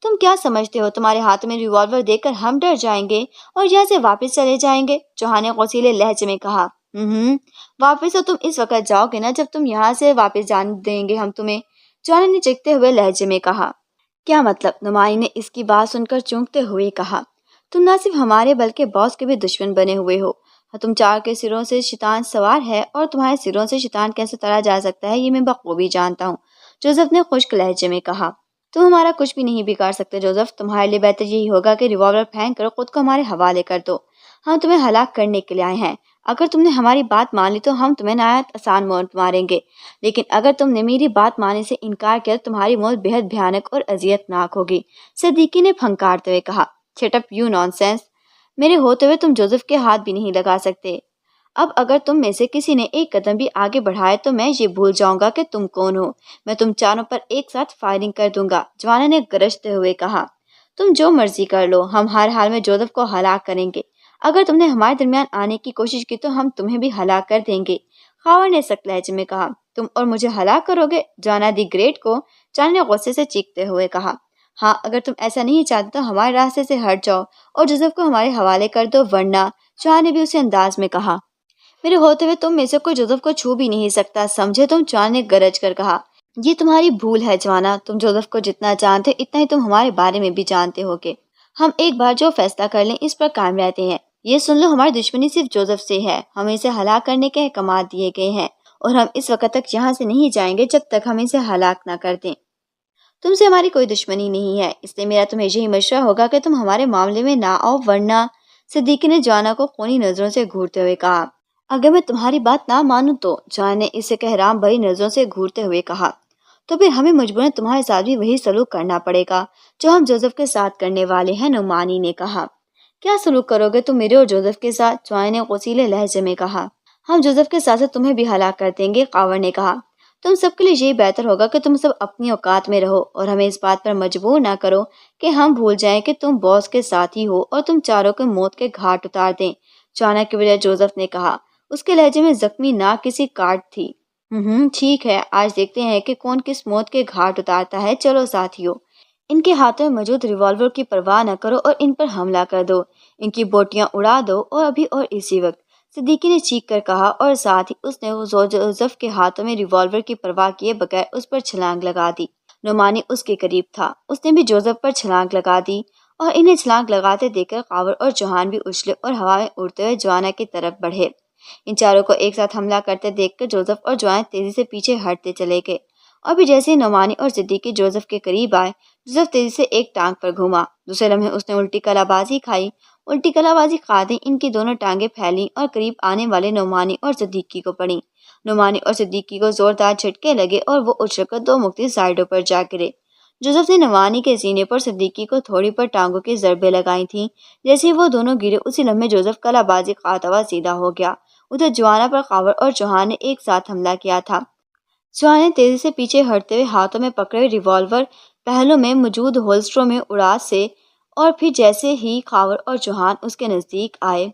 تم کیا سمجھتے ہو تمہارے ہاتھ میں ریوالور دیکھ کر ہم ڈر جائیں گے اور یہاں سے واپس چلے جائیں گے؟ چوہان نے غصیلے لہجے میں کہا۔ واپس تو تم اس وقت جاؤ گے نا جب تم یہاں سے واپس جان دیں گے ہم تمہیں، چوہان نے چکتے ہوئے لہجے میں کہا۔ کیا مطلب؟ نعمانی نے اس کی بات سن کر چونکتے ہوئے کہا۔ تم نہ صرف ہمارے بلکہ باس کے بھی دشمن بنے ہوئے ہو۔ تم چار کے سروں سے شیطان سوار ہے اور تمہارے سروں سے شیطان کیسے تارا جا سکتا ہے یہ میں بخوبی جانتا ہوں، جوزف نے خشک لہجے میں کہا۔ تم ہمارا کچھ بھی نہیں بگاڑ سکتے جوزف، تمہارے لیے بہتر یہی ہوگا کہ ریوالور پھینک کر خود کو ہمارے حوالے کر دو۔ ہم تمہیں ہلاک کرنے کے لیے آئے ہیں۔ اگر تم نے ہماری بات مان لی تو ہم تمہیں نہایت آسان موت ماریں گے، لیکن اگر تم نے میری بات ماننے سے انکار کیا تو تمہاری موت بےحد بھیانک اور اذیت ناک ہوگی، صدیقی نے پھنکارتے ہوئے کہا۔ Shut up you non sense, میرے ہوتے ہوئے تم جوزف کے ہاتھ بھی نہیں لگا سکتے۔ اب اگر تم میں سے کسی نے ایک قدم بھی آگے بڑھائے تو میں یہ بھول جاؤں گا کہ تم کون ہو۔ میں تم چاروں پر ایک ساتھ فائرنگ کر دوں گا، جوانا نے گرجتے ہوئے کہا۔ تم جو مرضی کر لو، ہم ہر حال میں جوزف کو ہلاک کریں گے۔ اگر تم نے ہمارے درمیان آنے کی کوشش کی تو ہم تمہیں بھی ہلاک کر دیں گے، خاور نے سخت لہجے میں کہا۔ تم اور مجھے ہلاک کرو گے؟ جوانا دی گریٹ کو چان نے غصے سے چیختے ہوئے کہا۔ ہاں، اگر تم ایسا نہیں چاہتے تو ہمارے راستے سے ہٹ جاؤ اور جوزف کو ہمارے حوالے کر دو، ورنہ، چوہان نے بھی اسی انداز میں کہا۔ میرے ہوتے ہوئے تم میں سے کوئی جوزف کو چھو بھی نہیں سکتا، سمجھے تم؟ چوہان نے گرج کر کہا۔ یہ تمہاری بھول ہے جوانا، تم جوزف کو جتنا جانتے اتنا ہی تم ہمارے بارے میں بھی جانتے ہوگے۔ ہم ایک بار جو فیصلہ کر لیں اس پر قائم رہتے ہیں۔ یہ سن لو، ہماری دشمنی صرف جوزف سے ہے، ہمیں اسے ہلاک کرنے کے احکامات دیے گئے ہیں اور ہم اس وقت تک یہاں سے نہیں جائیں گے جب تک ہم اسے ہلاک نہ کر دیں۔ تم سے ہماری کوئی دشمنی نہیں ہے، اس لیے میرا تمہیں یہی مشورہ ہوگا کہ تم ہمارے معاملے میں نہ آؤ، ورنہ، صدیقی نے جوانا کو خونی نظروں سے گھورتے ہوئے کہا۔ اگر میں تمہاری بات نہ مانوں تو، جوانا نے اسے کہرام بھری نظروں سے گھورتے ہوئے کہا، تو پھر ہمیں مجبوراً تمہارے ساتھ بھی وہی سلوک کرنا پڑے گا جو ہم جوزف کے ساتھ کرنے والے ہیں، نعمانی نے کہا۔ کیا سلوک کرو گے تم میرے اور جوزف کے ساتھ؟ جوانا نے غصیلے لہجے میں کہا۔ ہم جوزف کے ساتھ تمہیں بھی ہلاک کر دیں گے، خاور نے کہا۔ تم سب کے لیے یہی بہتر ہوگا کہ تم سب اپنی اوقات میں رہو اور ہمیں اس بات پر مجبور نہ کرو کہ ہم بھول جائیں کہ تم باس کے ساتھی ہو اور تم چاروں کو موت کے گھاٹ اتار دیں، جوانا کے بجائے جوزف نے کہا۔ اس کے لہجے میں زخمی ناک کسی کاٹ تھی۔ ٹھیک ہے، آج دیکھتے ہیں کہ کون کس موت کے گھاٹ اتارتا ہے، چلو ساتھیو، ان کے ہاتھوں میں موجود ریوالور کی پرواہ نہ کرو اور ان پر حملہ کر دو، ان کی بوٹیاں اڑا دو، اور ابھی اور اسی وقت، صدیقی نے چیخ کر کہا، اور ساتھ ہی اس نے جوزف کے ہاتھوں میں ریوالور کی پرواہ کیے بغیر اس پر چھلانگ لگا دی۔ نعمانی اس کے قریب تھا، اس نے بھی جوزف پر چھلانگ لگا دی، اور انہیں چھلانگ لگاتے دیکھ کر خاور اور چوہان بھی اچھلے اور ہوا میں اڑتے ہوئے جوانا کی طرف بڑھے۔ ان چاروں کو ایک ساتھ حملہ کرتے دیکھ کر جوزف اور جوانا تیزی سے پیچھے ہٹتے چلے گئے، اور بھی جیسے ہی نعمانی اور صدیقی جوزف کے قریب آئے، جوزف تیزی سے ایک ٹانگ پر گھوما، دوسرے لمحے اس نے الٹی کلا بازی کھائی۔ الٹی کلا بازی کھاتے ان کی دونوں ٹانگیں پھیلیں اور قریب آنے والے نعمانی اور صدیقی کو پڑیں۔ نعمانی اور صدیقی کو زوردار جھٹکے لگے اور وہ اچھل کر دو مختلف سائڈوں پر جا گرے۔ جوزف نے نعمانی کے سینے پر صدیقی کو تھوڑی پر ٹانگوں کی ضربیں لگائی تھیں۔ جیسے ہی وہ دونوں گرے اسی لمحے جوزف کلا بازی کھاتا ہوا سیدھا ہو گیا۔ ادھر جوانا پر خاور اور چوہان نے ایک ساتھ حملہ کیا تھا۔ چوہان نے تیزی سے پیچھے ہٹتے ہوئے ہاتھوں میں پکڑے ریوالور پہلوں میں موجود ہولسٹروں میں اڑا سے، اور پھر جیسے ہی خاور اور چوہان اس کے نزدیک آئے،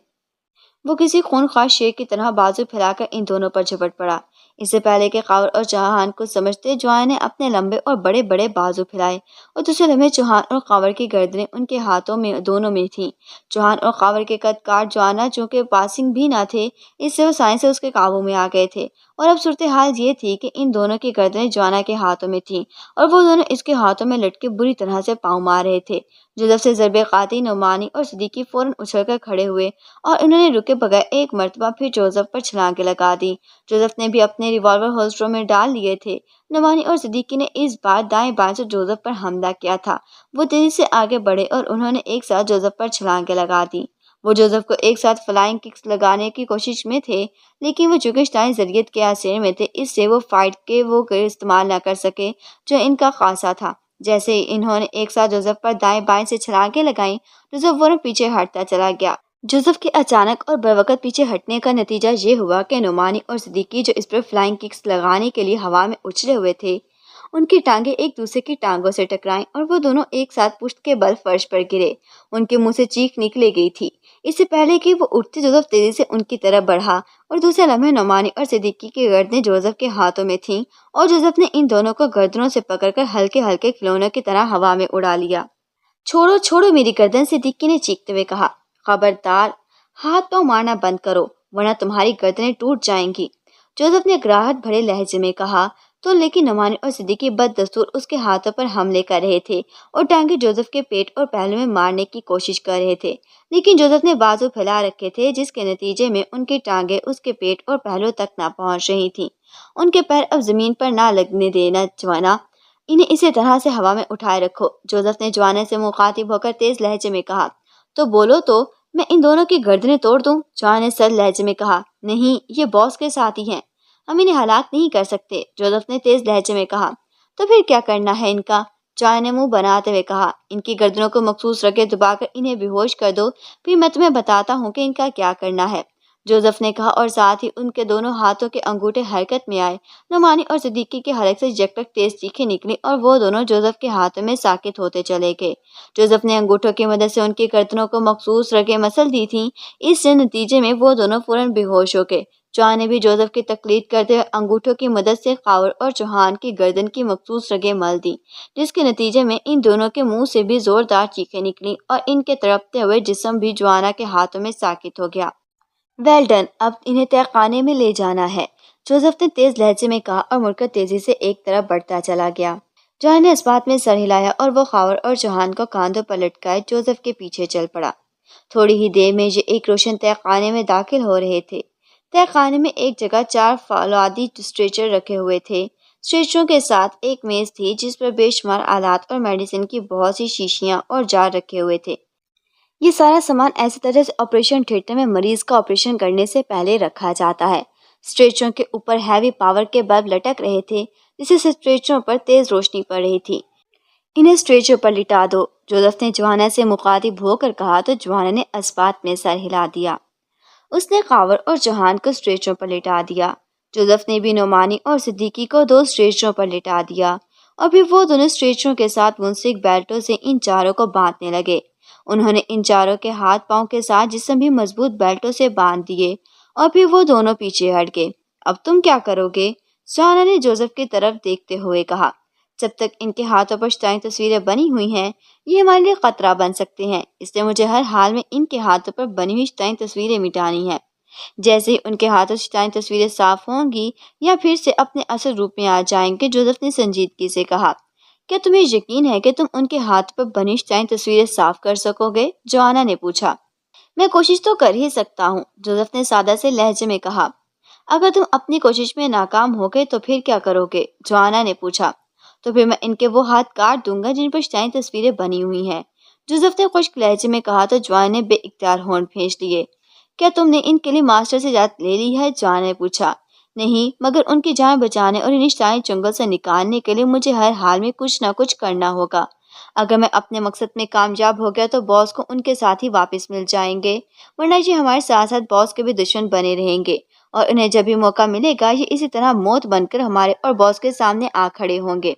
وہ کسی خونخوار شیر کی طرح بازو پھیلا کر ان دونوں پر جھپٹ پڑا۔ اس سے پہلے کہ خاور اور چوہان کچھ سمجھتے، جوانا نے اپنے لمبے اور بڑے بڑے بازو پھیلائے، اور دوسرے لمحے چوہان اور خاور کی گردنیں ان کے ہاتھوں میں دونوں میں تھیں۔ چوہان اور خاور کے قد کاٹ جوانا چونکہ پاسنگ بھی نہ تھے، اس سے وہ آسانی سے اس کے قابو میں آ گئے تھے، اور اب صورتحال یہ تھی کہ ان دونوں کی گردنیں جوانا کے ہاتھوں میں تھیں اور وہ دونوں اس کے ہاتھوں میں لٹکے بری طرح سے پاؤں مار رہے تھے۔ جوزف سے ضربے کھاتے ہی نعمانی اور صدیقی فوراً اچھل کر کھڑے ہوئے اور انہوں نے رکے بغیر ایک مرتبہ پھر جوزف پر چھلانگیں لگا دی۔ جوزف نے بھی اپنے ریوالور ہولسٹروں میں ڈال لیے تھے۔ نعمانی اور صدیقی نے اس بار دائیں بائیں سے جوزف پر حملہ کیا تھا۔ وہ تیزی سے آگے بڑھے اور انہوں نے ایک ساتھ جوزف پر چھلانگیں لگا دی۔ وہ جوزف کو ایک ساتھ فلائنگ ککس لگانے کی کوشش میں تھے، لیکن وہ چونکہ شیطانی ذریت کے اثر میں تھے، اس سے وہ فائٹ کے وہ استعمال نہ کر سکے جو ان کا خاصہ تھا۔ جیسے ہی انہوں نے ایک ساتھ جوزف پر دائیں بائیں سے چھلانگیں لگائیں، جوزف فوراً پیچھے ہٹتا چلا گیا۔ جوزف کے اچانک اور بروقت پیچھے ہٹنے کا نتیجہ یہ ہوا کہ نعمانی اور صدیقی جو اس پر فلائنگ ککس لگانے کے لیے ہوا میں اچھلے ہوئے تھے، ان کی ٹانگیں ایک دوسرے کی ٹانگوں سے ٹکرائیں اور وہ دونوں ایک ساتھ پشت کے بل فرش پر گرے۔ ان کے منہ سے چیخ نکلے گئی تھی۔ اس سے پہلے کہ وہ اٹھتے، جوزف تیزی سے ان کی طرف بڑھا اور دوسرے لمحے نعمانی اور صدیقی کی گردنیں جوزف کے ہاتھوں میں تھیں اور جوزف نے ان دونوں کو گردنوں سے پکڑ کر ہلکے ہلکے کھلونوں کی طرح ہوا میں اڑا لیا۔ چھوڑو چھوڑو میری گردن، صدیقی نے چیختے ہوئے کہا۔ خبردار، ہاتھ پاؤں مارنا بند کرو ورنہ تمہاری گردنیں ٹوٹ جائیں گی، جوزف نے گراہٹ بھرے لہجے میں کہا۔ تو لیکن نعمانی اور صدیقی بددستور اس کے ہاتھوں پر حملے کر رہے تھے اور ٹانگیں جوزف کے پیٹ اور پہلو میں مارنے کی کوشش کر رہے تھے، لیکن جوزف نے بازو پھیلا رکھے تھے، جس کے نتیجے میں ان کی ٹانگیں اس کے پیٹ اور پہلو تک نہ پہنچ رہی تھیں۔ ان کے پیر اب زمین پر نہ لگنے دینا جوانا، انہیں اسی طرح سے ہوا میں اٹھائے رکھو، جوزف نے جوانے سے مخاطب ہو کر تیز لہجے میں کہا۔ تو بولو تو میں ان دونوں کی گردنیں توڑ دوں، جوان نے سرد لہجے میں کہا۔ نہیں، یہ باس کے ساتھی ہیں، ہم انہیں ہلاک نہیں کر سکتے، جوزف نے تیز لہجے میں کہا۔ تو پھر کیا کرنا ہے ان کا، جوان نے منہ بناتے ہوئے کہا۔ ان کی گردنوں کو مخصوص رگیں دبا کر انہیں بے ہوش کر دو، پھر میں تمہیں بتاتا ہوں کہ ان کا کیا کرنا ہے، جوزف نے کہا، اور ساتھ ہی ان کے دونوں ہاتھوں کے انگوٹھے حرکت میں آئے۔ نعمانی اور صدیقی کے حلق سے جھٹک تیز چیخیں نکلی اور وہ دونوں جوزف کے ہاتھوں میں ساکت ہوتے چلے گئے۔ جوزف نے انگوٹھوں کی مدد سے ان کی گردنوں کو مخصوص رگیں مسل دی تھیں، اس سے نتیجے میں وہ دونوں فوراً بے ہوش ہو گئے۔ جوان نے بھی جوزف کی تقلید کرتے ہوئے انگوٹھوں کی مدد سے خاور اور چوہان کی گردن کی مخصوص رگیں مل دیں، جس کے نتیجے میں ان دونوں کے منہ سے بھی زوردار چیخیں نکلیں اور ان کے تڑپتے ہوئے جسم بھی جوانا کے ہاتھوں میں ساکت ہو گیا۔ ویل ڈن، اب انہیں تہہ خانے میں لے جانا ہے، جوزف نے تیز لہجے میں کہا اور مڑ کر تیزی سے ایک طرف بڑھتا چلا گیا۔ جوان نے اس بات میں سر ہلایا اور وہ خاور اور چوہان کو کاندھوں پر لٹکائے جوزف کے پیچھے چل پڑا۔ تھوڑی ہی دیر میں یہ ایک روشن تہہ خانے میں داخل ہو رہے تھے۔ تہہ خانے میں ایک جگہ 4 فولادی اسٹریچر رکھے ہوئے تھے۔ اسٹریچروں کے ساتھ ایک میز تھی جس پر بے شمار آلات اور میڈیسن کی بہت سی شیشیاں اور جار رکھے ہوئے تھے۔ یہ سارا سامان ایسی طرح سے آپریشن تھیٹر میں مریض کا آپریشن کرنے سے پہلے رکھا جاتا ہے۔ اسٹریچروں کے اوپر ہیوی پاور کے بلب لٹک رہے تھے، جس سے اسٹریچروں پر تیز روشنی پڑ رہی تھی۔ انہیں اسٹریچر پر لٹا دو، جوزف نے جوانا سے مخاطب ہو کر کہا تو جوانا نے اس بات میں سر ہلا دیا۔ اس نے خاور اور چوہان کو اسٹریچروں پر لٹا دیا۔ جوزف نے بھی نعمانی اور صدیقی کو 2 اسٹریچروں پر لٹا دیا اور پھر وہ دونوں اسٹریچروں کے ساتھ منسلک بیلٹوں سے ان چاروں کو باندھنے لگے۔ انہوں نے ان چاروں کے ہاتھ پاؤں کے ساتھ جسم بھی مضبوط بیلٹوں سے باندھ دیے اور پھر وہ دونوں پیچھے ہٹ گئے۔ اب تم کیا کرو گے، جوانا نے جوزف کی طرف دیکھتے ہوئے کہا۔ جب تک ان کے ہاتھوں پر شیطانی تصویریں بنی ہوئی ہیں، یہ ہمارے لیے خطرہ بن سکتے ہیں، اس لیے مجھے ہر حال میں ان کے ہاتھوں پر بنی ہوئی شیطانی تصویریں مٹانی ہیں۔ جیسے ہی ان کے ہاتھوں سے شیطانی تصویریں صاف ہوں گی یا پھر سے اپنے اصل روپ میں آ جائیں گے، جوزف نے سنجیدگی سے کہا۔ کیا تمہیں یقین ہے کہ تم ان کے ہاتھ پر بنی شیطانی تصویریں صاف کر سکو گے، جوانا نے پوچھا۔ میں کوشش تو کر ہی سکتا ہوں، جوزف نے سادہ سے لہجے میں کہا۔ اگر تم اپنی کوشش میں ناکام ہو گئے تو پھر کیا کرو گے، جوانا نے پوچھا۔ تو پھر میں ان کے وہ ہاتھ کاٹ دوں گا جن پر شیطانی تصویریں بنی ہوئی ہیں، جوزف نے خشک لہجے میں کہا تو جوانا نے بے اختیار ہونٹ بھینچ لیے۔ کیا تم نے ان کے لیے ماسٹر سے اجازت لے لی ہے، جوانا نے پوچھا۔ نہیں، مگر ان کی جان بچانے اور انہیں شیطانی چنگل سے نکالنے کے لیے مجھے ہر حال میں کچھ نہ کچھ کرنا ہوگا۔ اگر میں اپنے مقصد میں کامیاب ہو گیا تو باس کو ان کے ساتھ ہی واپس مل جائیں گے، ورنہ یہ ہمارے ساتھ ساتھ باس کے بھی دشمن بنے رہیں گے اور انہیں جب بھی موقع ملے گا یہ اسی طرح موت بن کر ہمارے اور باس کے سامنے آ کھڑے ہوں گے۔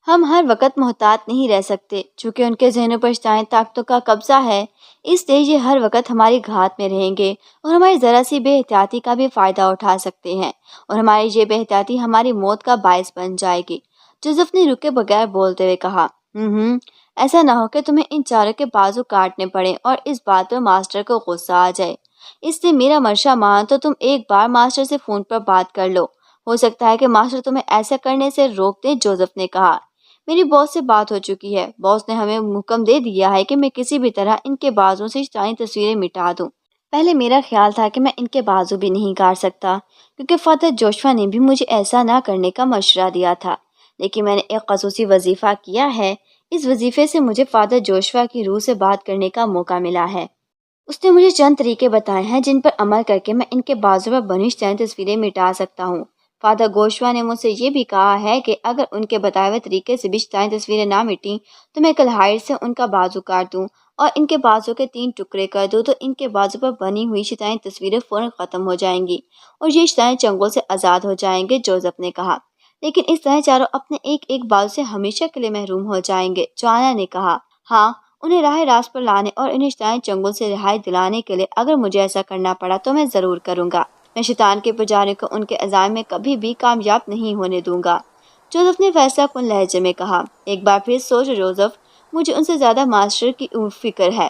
ہم ہر وقت محتاط نہیں رہ سکتے، چونکہ ان کے ذہنوں پر شیطانی طاقتوں کا قبضہ ہے، اس لیے یہ ہر وقت ہماری گھات میں رہیں گے اور ہماری ذرا سی بے احتیاطی کا بھی فائدہ اٹھا سکتے ہیں اور ہماری یہ بے احتیاطی ہماری موت کا باعث بن جائے گی، جوزف نے رکے بغیر بولتے ہوئے کہا۔ ایسا نہ ہو کہ تمہیں ان چاروں کے بازو کاٹنے پڑیں اور اس بات پر ماسٹر کو غصہ آ جائے، اس لیے میرا مشورہ مان تو تم ایک بار ماسٹر سے فون پر بات کر لو، ہو سکتا ہے کہ ماسٹر تمہیں ایسا کرنے سے روک دیں، جوزف نے کہا۔ میری باس سے بات ہو چکی ہے، باس نے ہمیں حکم دے دیا ہے کہ میں کسی بھی طرح ان کے بازو سے شیطانی تصویریں مٹا دوں۔ پہلے میرا خیال تھا کہ میں ان کے بازو بھی نہیں کاٹ سکتا کیونکہ فادر جوشوا نے بھی مجھے ایسا نہ کرنے کا مشورہ دیا تھا، لیکن میں نے ایک خصوصی وظیفہ کیا ہے، اس وظیفے سے مجھے فادر جوشوا کی روح سے بات کرنے کا موقع ملا ہے۔ اس نے مجھے چند طریقے بتائے ہیں جن پر عمل کر کے میں ان کے بازو پر بنی شدید تصویریں مٹا سکتا ہوں۔ فادر گوشوا نے مجھ سے یہ بھی کہا ہے کہ اگر ان کے بتائے ہوئے طریقے سے بھی شدید تصویریں نہ مٹیں تو میں کل ہائٹ سے ان کا بازو کاٹ دوں اور ان کے بازو کے 3 ٹکڑے کر دوں تو ان کے بازو پر بنی ہوئی شدید تصویریں فوراً ختم ہو جائیں گی اور یہ شدید چنگل سے آزاد ہو جائیں گے، جوزف نے کہا۔ لیکن اس طرح چاروں اپنے ایک ایک بازو سے ہمیشہ کے لیے محروم ہو جائیں گے، جوانا نے کہا۔ ہاں، انہیں راہ راست پر لانے اور انہیں شیطان چنگل سے رہائی دلانے کے لیے اگر مجھے ایسا کرنا پڑا تو میں ضرور کروں گا۔ میں شیطان کے پجاروں کو ان کے عزائم میں کبھی بھی کامیاب نہیں ہونے دوں گا، جوزف نے فیصلہ کن لہجے میں کہا۔ ایک بار پھر سوچ جوزف، مجھے ان سے زیادہ ماسٹر کی فکر ہے۔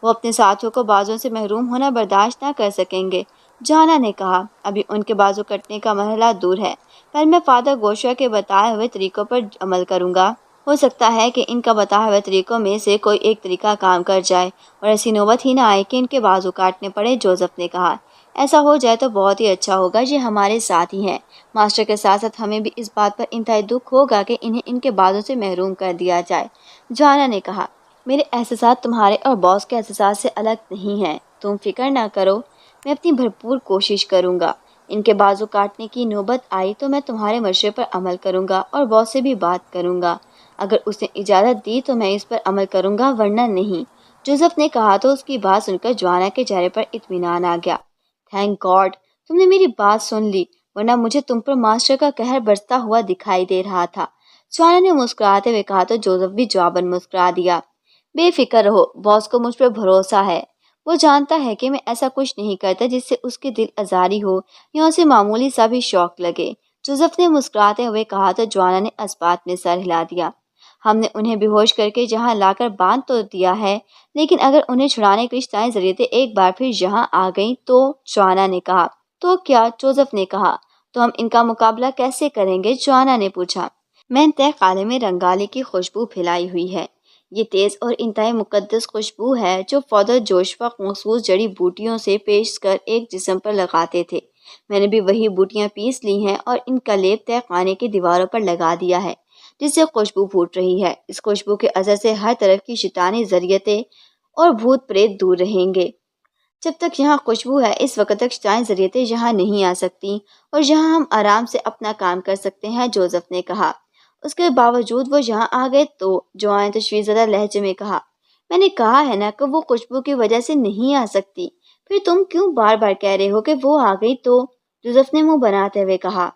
وہ اپنے ساتھیوں کو بازوں سے محروم ہونا برداشت نہ کر سکیں گے، جانا نے کہا۔ ابھی ان کے بازو کٹنے کا مرحلہ دور ہے، پر میں فادر گوشوا کے بتائے ہوئے طریقوں پر عمل کروں گا۔ ہو سکتا ہے کہ ان کا بتایا ہوئے طریقوں میں سے کوئی ایک طریقہ کام کر جائے اور ایسی نوبت ہی نہ آئے کہ ان کے بازو کاٹنے پڑے، جوزف نے کہا۔ ایسا ہو جائے تو بہت ہی اچھا ہوگا، یہ ہمارے ساتھ ہی ہیں۔ ماسٹر کے ساتھ ساتھ ہمیں بھی اس بات پر انتہائی دکھ ہوگا کہ انہیں ان کے بازو سے محروم کر دیا جائے، جوانا نے کہا۔ میرے احساسات تمہارے اور باس کے احساسات سے الگ نہیں ہیں، تم فکر نہ کرو، میں اپنی بھرپور کوشش کروں گا۔ ان کے بازو کاٹنے کی نوبت آئی تو میں تمہارے مشورے پر عمل کروں گا اور باس سے بھی بات کروں گا۔ اگر اس نے اجازت دی تو میں اس پر عمل کروں گا، ورنہ نہیں، جوزف نے کہا تو اس کی بات سن کر جوانا کے چہرے پر اطمینان آ گیا۔ تھینک گاڈ، تم نے میری بات سن لی، ورنہ مجھے تم پر ماسٹر کا قہر برستا ہوا دکھائی دے رہا تھا، جوانا نے مسکراتے ہوئے کہا تو جوزف بھی جواباً مسکرا دیا۔ بے فکر رہو، باس کو مجھ پر بھروسہ ہے، وہ جانتا ہے کہ میں ایسا کچھ نہیں کرتا جس سے اس کی دل آزاری ہو یا اسے معمولی سا بھی شوق لگے، جوزف نے مسکراتے ہوئے کہا تو جوانا نے اسبات میں سر ہلا دیا۔ ہم نے انہیں بے ہوش کر کے جہاں لا کر باندھ تو دیا ہے، لیکن اگر انہیں چھڑانے کی شیطانی ضرورتیں ایک بار پھر یہاں آ گئیں تو، جوانا نے کہا۔ تو کیا، جوزف نے کہا، تو ہم ان کا مقابلہ کیسے کریں گے، جوانا نے پوچھا۔ میں انتہائی قالب میں رنگالی کی خوشبو پھیلائی ہوئی ہے، یہ تیز اور انتہائی مقدس خوشبو ہے جو فادر جوشوا مخصوص جڑی بوٹیوں سے پیش کر ایک جسم پر لگاتے تھے۔ میں نے بھی وہی بوٹیاں پیس لی ہیں اور ان کا لیپ تہہ خانے کی دیواروں پر لگا دیا ہے جس سے خوشبو پھوٹ رہی ہے۔ اس خوشبو کے اثر سے ہر طرف کی شیطانی ذریتیں اور بھوت پریت دور رہیں گے۔ جب تک یہاں خوشبو ہے اس وقت تک شیطانی ذریتیں یہاں نہیں آ سکتی اور یہاں ہم آرام سے اپنا کام کر سکتے ہیں، جوزف نے کہا۔ اس کے باوجود وہ یہاں آ گئے تو، جوانا نے تشویش زدہ لہجے میں کہا۔ میں نے کہا ہے نا کہ وہ خوشبو کی وجہ سے نہیں آ سکتی، پھر تم کیوں بار بار کہہ رہے ہو کہ وہ آ گئی تو، جوزف نے منہ بناتے ہوئے کہا۔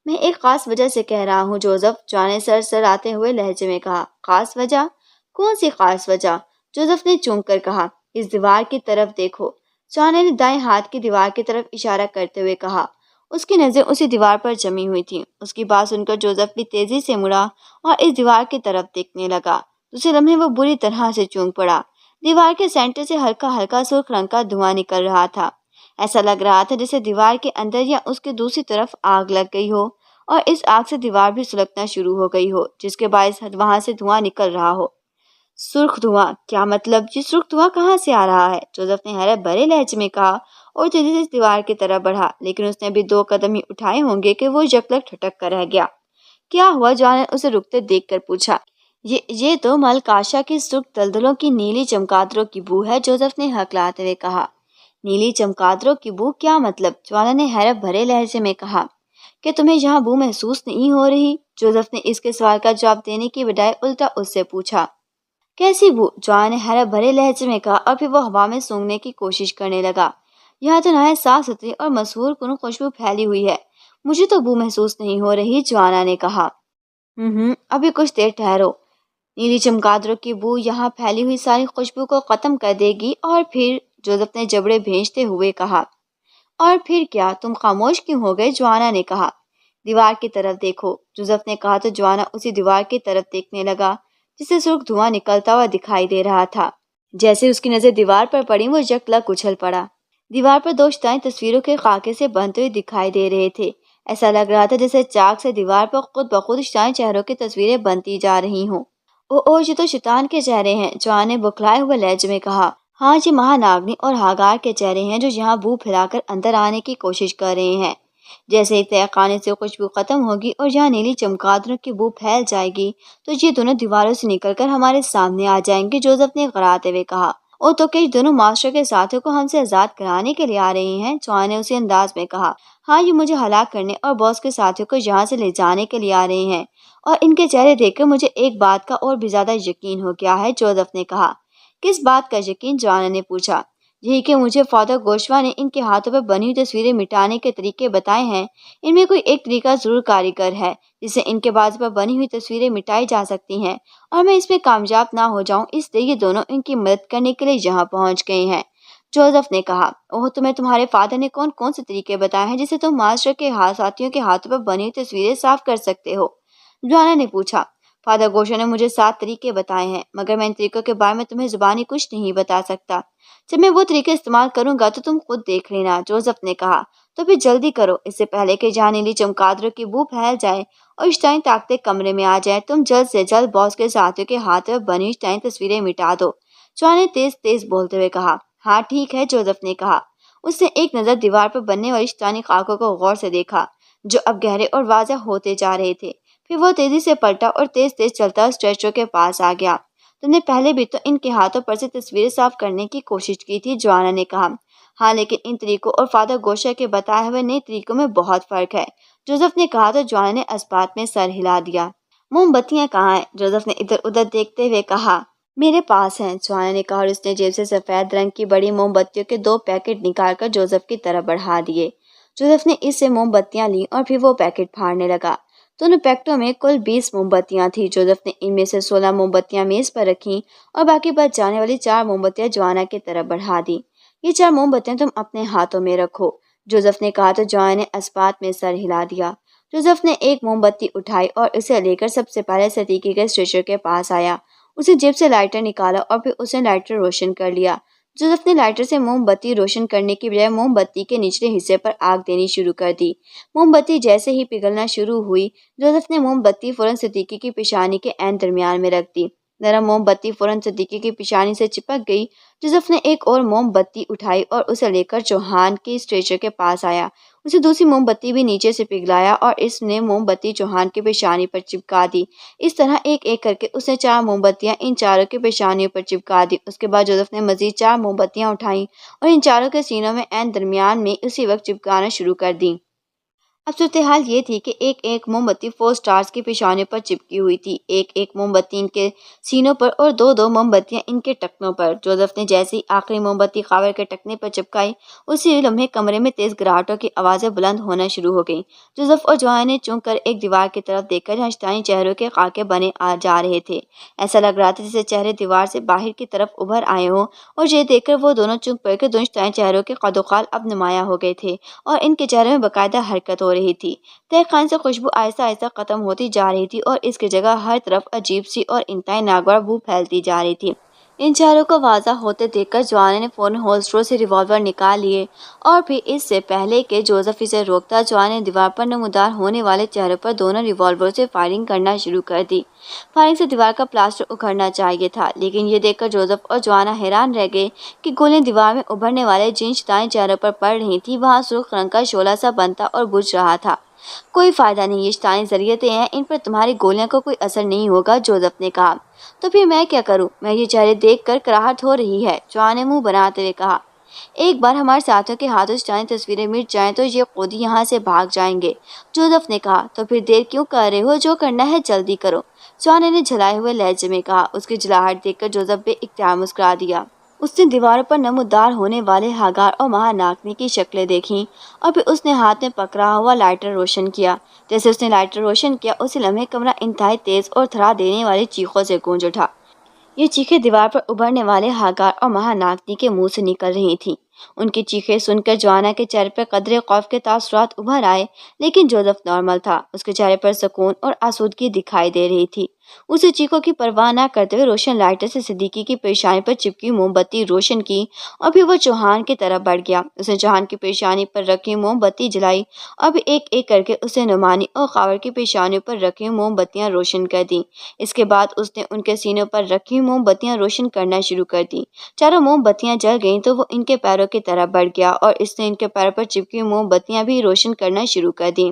میں ایک خاص وجہ سے کہہ رہا ہوں، جوزف، جوانا نے سر آتے ہوئے لہجے میں کہا۔ خاص وجہ؟ کون سی خاص وجہ؟ جوزف نے چونک کر کہا۔ اس دیوار کی طرف دیکھو، جوانا نے دائیں ہاتھ کی دیوار کی طرف اشارہ کرتے ہوئے کہا۔ اس کی نظریں اسی دیوار پر جمی ہوئی تھیں۔ اس کی بات سن کر جوزف بھی تیزی سے مڑا اور اس دیوار کی طرف دیکھنے لگا۔ دوسرے لمحے وہ بری طرح سے چونک پڑا۔ دیوار کے سینٹر سے ہلکا ہلکا سرخ رنگ کا دھواں نکل رہا تھا۔ ایسا لگ رہا تھا جیسے دیوار کے اندر یا اس کے دوسری طرف آگ لگ گئی ہو اور اس آگ سے دیوار بھی سلگنا شروع ہو گئی ہو جس کے باعث وہاں سے دھواں نکل رہا ہو۔ سرخ دھواں؟ کیا مطلب؟ یہ سرخ دھواں کہاں سے آ رہا ہے؟ جوزف نے حیرت بھرے لہجے میں کہا اور تیزی سے اس دیوار کی طرف بڑھا، لیکن اس نے ابھی 2 قدم ہی اٹھائے ہوں گے کہ وہ یکلک ٹھٹک کر رہ گیا۔ کیا ہوا؟ جوانا نے اسے رکتے دیکھ کر پوچھا۔ یہ تو ملکاشا کی سرخ دلدلوں کی نیلی چمگادڑوں کی بو ہے، جوزف نے ہکلاتے ہوئے کہا۔ نیلی چمگادڑوں کی بو؟ کیا مطلب؟ جوانا نے حیرت بھرے لہجے میں کہا۔ کہ تمہیں یہاں بو محسوس نہیں ہو رہی؟ جوزف نے اس کے سوال کا جواب دینے کی بجائے الٹا اس سے پوچھا۔ کیسی بو؟ جوانا نے حیرت بھرے لہجے میں کہا اور پھر وہ ہوا میں سونگھنے کی کوشش کرنے لگا۔ یہاں تو نہایت صاف ستھری اور مسحور کن خوشبو پھیلی ہوئی ہے، مجھے تو بو محسوس نہیں ہو رہی، جوانا نے کہا۔ ابھی کچھ دیر ٹھہرو، نیلی چمگادڑوں کی بو یہاں پھیلی ہوئی ساری خوشبو کو ختم کر دے گی اور پھر، جوزف نے جبڑے بھینچتے ہوئے کہا۔ اور پھر کیا؟ تم خاموش کیوں ہو گئے؟ جوانا نے کہا۔ دیوار کی طرف دیکھو، جوزف نے کہا تو جوانا اسی دیوار کی طرف دیکھنے لگا جس سے سرخ دھواں نکلتا ہوا دکھائی دے رہا تھا۔ جیسے اس کی نظر دیوار پر پڑی وہ یکلک اچھل پڑا۔ دیوار پر 2 شیطانی تصویروں کے خاکے سے بنتے ہوئے دکھائی دے رہے تھے۔ ایسا لگ رہا تھا جیسے چاک سے دیوار پر خود بخود شیطانی چہروں کی تصویریں بنتی جا رہی ہوں۔ او یہ تو شیطان کے چہرے ہیں، جوانا نے بکھلائے ہوئے لہجے میں کہا۔ ہاں، یہ مہاناگنی اور ہاگار کے چہرے ہیں جو یہاں بو پھیلا کر اندر آنے کی کوشش کر رہے ہیں۔ جیسے ہی تہہ خانے سے خوشبو ختم ہوگی اور یہاں نیلی چمگادڑوں کی بو پھیل جائے گی تو یہ دونوں دیواروں سے نکل کر ہمارے سامنے آ جائیں گے، جوزف نے غراتے ہوئے کہا۔ اور تو کہ دونوں معاشرے کے ساتھیوں کو ہم سے آزاد کرانے کے لیے آ رہی ہیں، چوہان نے اسی انداز میں کہا۔ ہاں، یہ مجھے ہلاک کرنے اور باس کے ساتھیوں کو یہاں سے لے جانے کے لیے آ رہے ہیں، اور ان کے چہرے دیکھ کر مجھے ایک بات کا اور بھی زیادہ یقین ہو گیا ہے، جوزف نے کہا۔ کس بات کا یقین؟ جوانا نے پوچھا۔ یہی کہ مجھے فادر گوشوا نے ان کے ہاتھوں پر بنی ہوئی تصویریں مٹانے کے طریقے بتائے ہیں۔ ان میں کوئی ایک طریقہ ضرور کارگر ہے جس سے ان کے بازو پر بنی ہوئی تصویریں مٹائی جا سکتی ہیں، اور میں اس میں کامیاب نہ ہو جاؤں، اس لیے یہ دونوں ان کی مدد کرنے کے لیے یہاں پہنچ گئے ہیں، جوزف نے کہا۔ اوہ، تمہیں تمہارے فادر نے کون کون سے طریقے بتائے ہیں جسے تم معاشرے کے ساتھیوں کے ہاتھوں پر بنی ہوئی تصویریں صاف کر سکتے ہو؟ جوانا نے پوچھا۔ فادر گوشوا نے مجھے 7 طریقے بتائے ہیں، مگر میں ان طریقوں کے بارے میں تمہیں زبانی کچھ نہیں بتا سکتا۔ جب میں وہ طریقے استعمال کروں گا تو تم خود دیکھ لینا، جوزف نے کہا۔ تو پھر جلدی کرو، اس سے پہلے کہ جہاں نیلی چمگادڑوں کی بو پھیل جائے اور اشتائن طاقتیں کمرے میں آ جائیں، تم جلد سے جلد باس کے ساتھیوں کے ہاتھوں پر بنی اشتائن تصویریں مٹا دو، چوہان نے تیز تیز بولتے ہوئے کہا۔ ہاں ٹھیک ہے، جوزف نے کہا۔ اس نے ایک نظر دیوار پر بننے والی اشتائنی خاکوں کو غور سے دیکھا، جو اب گہرے اور واضح ہوتے جا رہے تھے۔ پھر وہ تیزی سے پلٹا اور تیز تیز چلتا اسٹریچر کے پاس آ گیا۔ تم نے پہلے بھی تو ان کے ہاتھوں پر سے تصویریں صاف کرنے کی کوشش کی تھی، جوانا نے کہا۔ ہاں، لیکن ان طریقوں اور فادر گوشوا کے بتائے ہوئے نئے طریقوں میں بہت فرق ہے، جوزف نے کہا تو جوانا نے اس بات میں سر ہلا دیا۔ موم بتیاں کہاں ہیں؟ جوزف نے ادھر ادھر دیکھتے ہوئے کہا۔ میرے پاس ہیں، جوانا نے کہا، اور اس نے جیب سے سفید رنگ کی بڑی موم بتیوں کے 2 پیکٹ نکال کر جوزف کی طرف بڑھا دیے۔ جوزف نے اس سے موم بتیاں لیں اور پھر وہ پیکٹ پھاڑنے لگا۔ دونوں پیکٹوں میں کل 20 موم بتیاں تھیں۔ جوزف نے ان میں سے 16 موم بتیاں میز پر رکھیں اور باقی بچ جانے والی 4 موم بتیاں جوانا کی طرف بڑھا دیں۔ یہ 4 موم بتیاں تم اپنے ہاتھوں میں رکھو، جوزف نے کہا تو جوانا نے اس بات میں سر ہلا دیا۔ جوزف نے ایک موم بتی اٹھائی اور اسے لے کر سب سے پہلے ستیکی کے اسٹریچر کے پاس آیا۔ اسے جیب سے لائٹر نکالا اور پھر اس نے لائٹر روشن کر لیا۔ جوزف نے لائٹر سے موم بتی روشن کرنے کی بجائے موم بتی کے نچلے حصے پر آگ دینی شروع کر دی۔ موم بتی جیسے ہی پگھلنا شروع ہوئی، جوزف نے موم بتی فوراً ستیکی کی پیشانی کے عین درمیان میں رکھ دی۔ نرم موم بتی فوراً ستیکی کی پیشانی سے چپک گئی۔ جوزف نے ایک اور موم بتی اٹھائی اور اسے لے کر چوہان کی اسٹریچر کے پاس آیا۔ اسے دوسری موم بتی بھی نیچے سے پگھلایا اور اس نے موم بتی چوہان کی پیشانی پر چپکا دی۔ اس طرح ایک ایک کر کے اس نے 4 موم بتیاں ان چاروں کی پیشانیوں پر چپکا دی۔ اس کے بعد جوزف نے مزید 4 موم بتیاں اٹھائیں اور ان چاروں کے سینوں میں عین درمیان میں اسی وقت چپکانا شروع کر دیں۔ اب صورتحال یہ تھی کہ ایک ایک موم بتی 4 سٹارز کی پیشانیوں پر چپکی ہوئی تھی، ایک ایک موم بتی ان کے سینوں پر اور 2 موم بتیاں ان کے ٹکنوں پر۔ جوزف نے جیسے ہی آخری موم بتی خاور کے ٹکنے پر چپکائی، اسی لمحے کمرے میں تیز گراہٹوں کی آوازیں بلند ہونا شروع ہو گئیں۔ جوزف اور جوانا نے چونک کر ایک دیوار کی طرف دیکھا جہاں اشتائنی چہروں کے خاکے بنے جا رہے تھے۔ ایسا لگ رہا تھا جیسے چہرے دیوار سے باہر کی طرف ابھر آئے ہوں، اور یہ دیکھ کر وہ دونوں چونک پڑے کہ دونوں اشتائنی چہروں کے قد و خال اب نمایاں ہو گئے تھے اور ان کے چہروں میں باقاعدہ حرکت ہو رہی تھی۔ تہخانے سے خوشبو آہستہ آہستہ ختم ہوتی جا رہی تھی اور اس کی جگہ ہر طرف عجیب سی اور انتہائی ناگوار بو پھیلتی جا رہی تھی۔ ان چہروں کو واضح ہوتے دیکھ کر جوانا نے فوراً ہولسٹروں سے ریوالور نکال لیے اور پھر اس سے پہلے کہ جوزف اسے روکتا، جوانا نے دیوار پر نمودار ہونے والے چہروں پر دونوں ریوالوروں سے فائرنگ کرنا شروع کر دی۔ فائرنگ سے دیوار کا پلاسٹر اکھڑنا چاہیے تھا، لیکن یہ دیکھ کر جوزف اور جوانا حیران رہ گئے کہ گولیاں دیوار میں ابھرنے والے جن اشتعالی چہروں پر پڑ رہی تھیں وہاں سرخ رنگ کا شعلہ سا بنتا اور بجھ رہا تھا۔ کوئی فائدہ نہیں، یہ اشتعالی ذریعتیں ہیں، ان پر تمہاری گولیاں کا کوئی اثر نہیں ہوگا، جوزف نے کہا۔ تو پھر میں کیا کروں؟ میں یہ چہرے دیکھ کر کراہٹ ہو رہی ہے، جوانا نے منہ بناتے ہوئے کہا۔ ایک بار ہمارے ساتھیوں کے ہاتھوں اشتعالی تصویریں مٹ جائیں تو یہ خود ہی یہاں سے بھاگ جائیں گے، جوزف نے کہا۔ تو پھر دیر کیوں کر رہے ہو؟ جو کرنا ہے جلدی کرو، جوانا نے جھلائے ہوئے لہجے میں کہا۔ اس کی جھلاہٹ دیکھ کر جوزف بے اختیار مسکرا دیا۔ اس نے دیواروں پر نمودار ہونے والے ہاگار اور مہاناکنی کی شکلیں دیکھیں اور پھر اس نے ہاتھ میں پکڑا ہوا لائٹر روشن کیا۔ جیسے اس نے لائٹر روشن کیا، اسی لمحے کمرہ انتہائی تیز اور تھرا دینے والی چیخوں سے گونج اٹھا۔ یہ چیخیں دیوار پر ابھرنے والے ہاگار اور مہاناکنی کے منہ سے نکل رہی تھیں۔ ان کی چیخیں سن کر جوانا کے چہرے پر قدرے خوف کے تاثرات ابھر آئے، لیکن جوزف نارمل تھا۔ اس کے چہرے پر سکون اور آسودگی دکھائی دے رہی تھی۔ اسے چیخوں کی پرواہ نہ کرتے ہوئے روشن لائٹر سے صدیقی کی پیشانی پر چپکی موم بتی روشن کی اور پھر وہ چوہان کی طرف بڑھ گیا۔ اس نے چوہان کی پیشانی پر رکھی موم بتی جلائی اور پھر ایک ایک کر کے اس نے نعمانی اور خاور کی پیشانیوں پر رکھی موم بتیاں روشن کر دیں۔ اس کے بعد اس نے ان کے سینوں پر رکھی موم بتیاں روشن کرنا شروع کر دیں۔ چاروں موم بتیاں جل گئیں تو وہ ان کے پیروں کی طرف بڑھ گیا اور اس نے ان کے پیروں پر چپکی موم بتیاں بھی روشن کرنا شروع کر دیں۔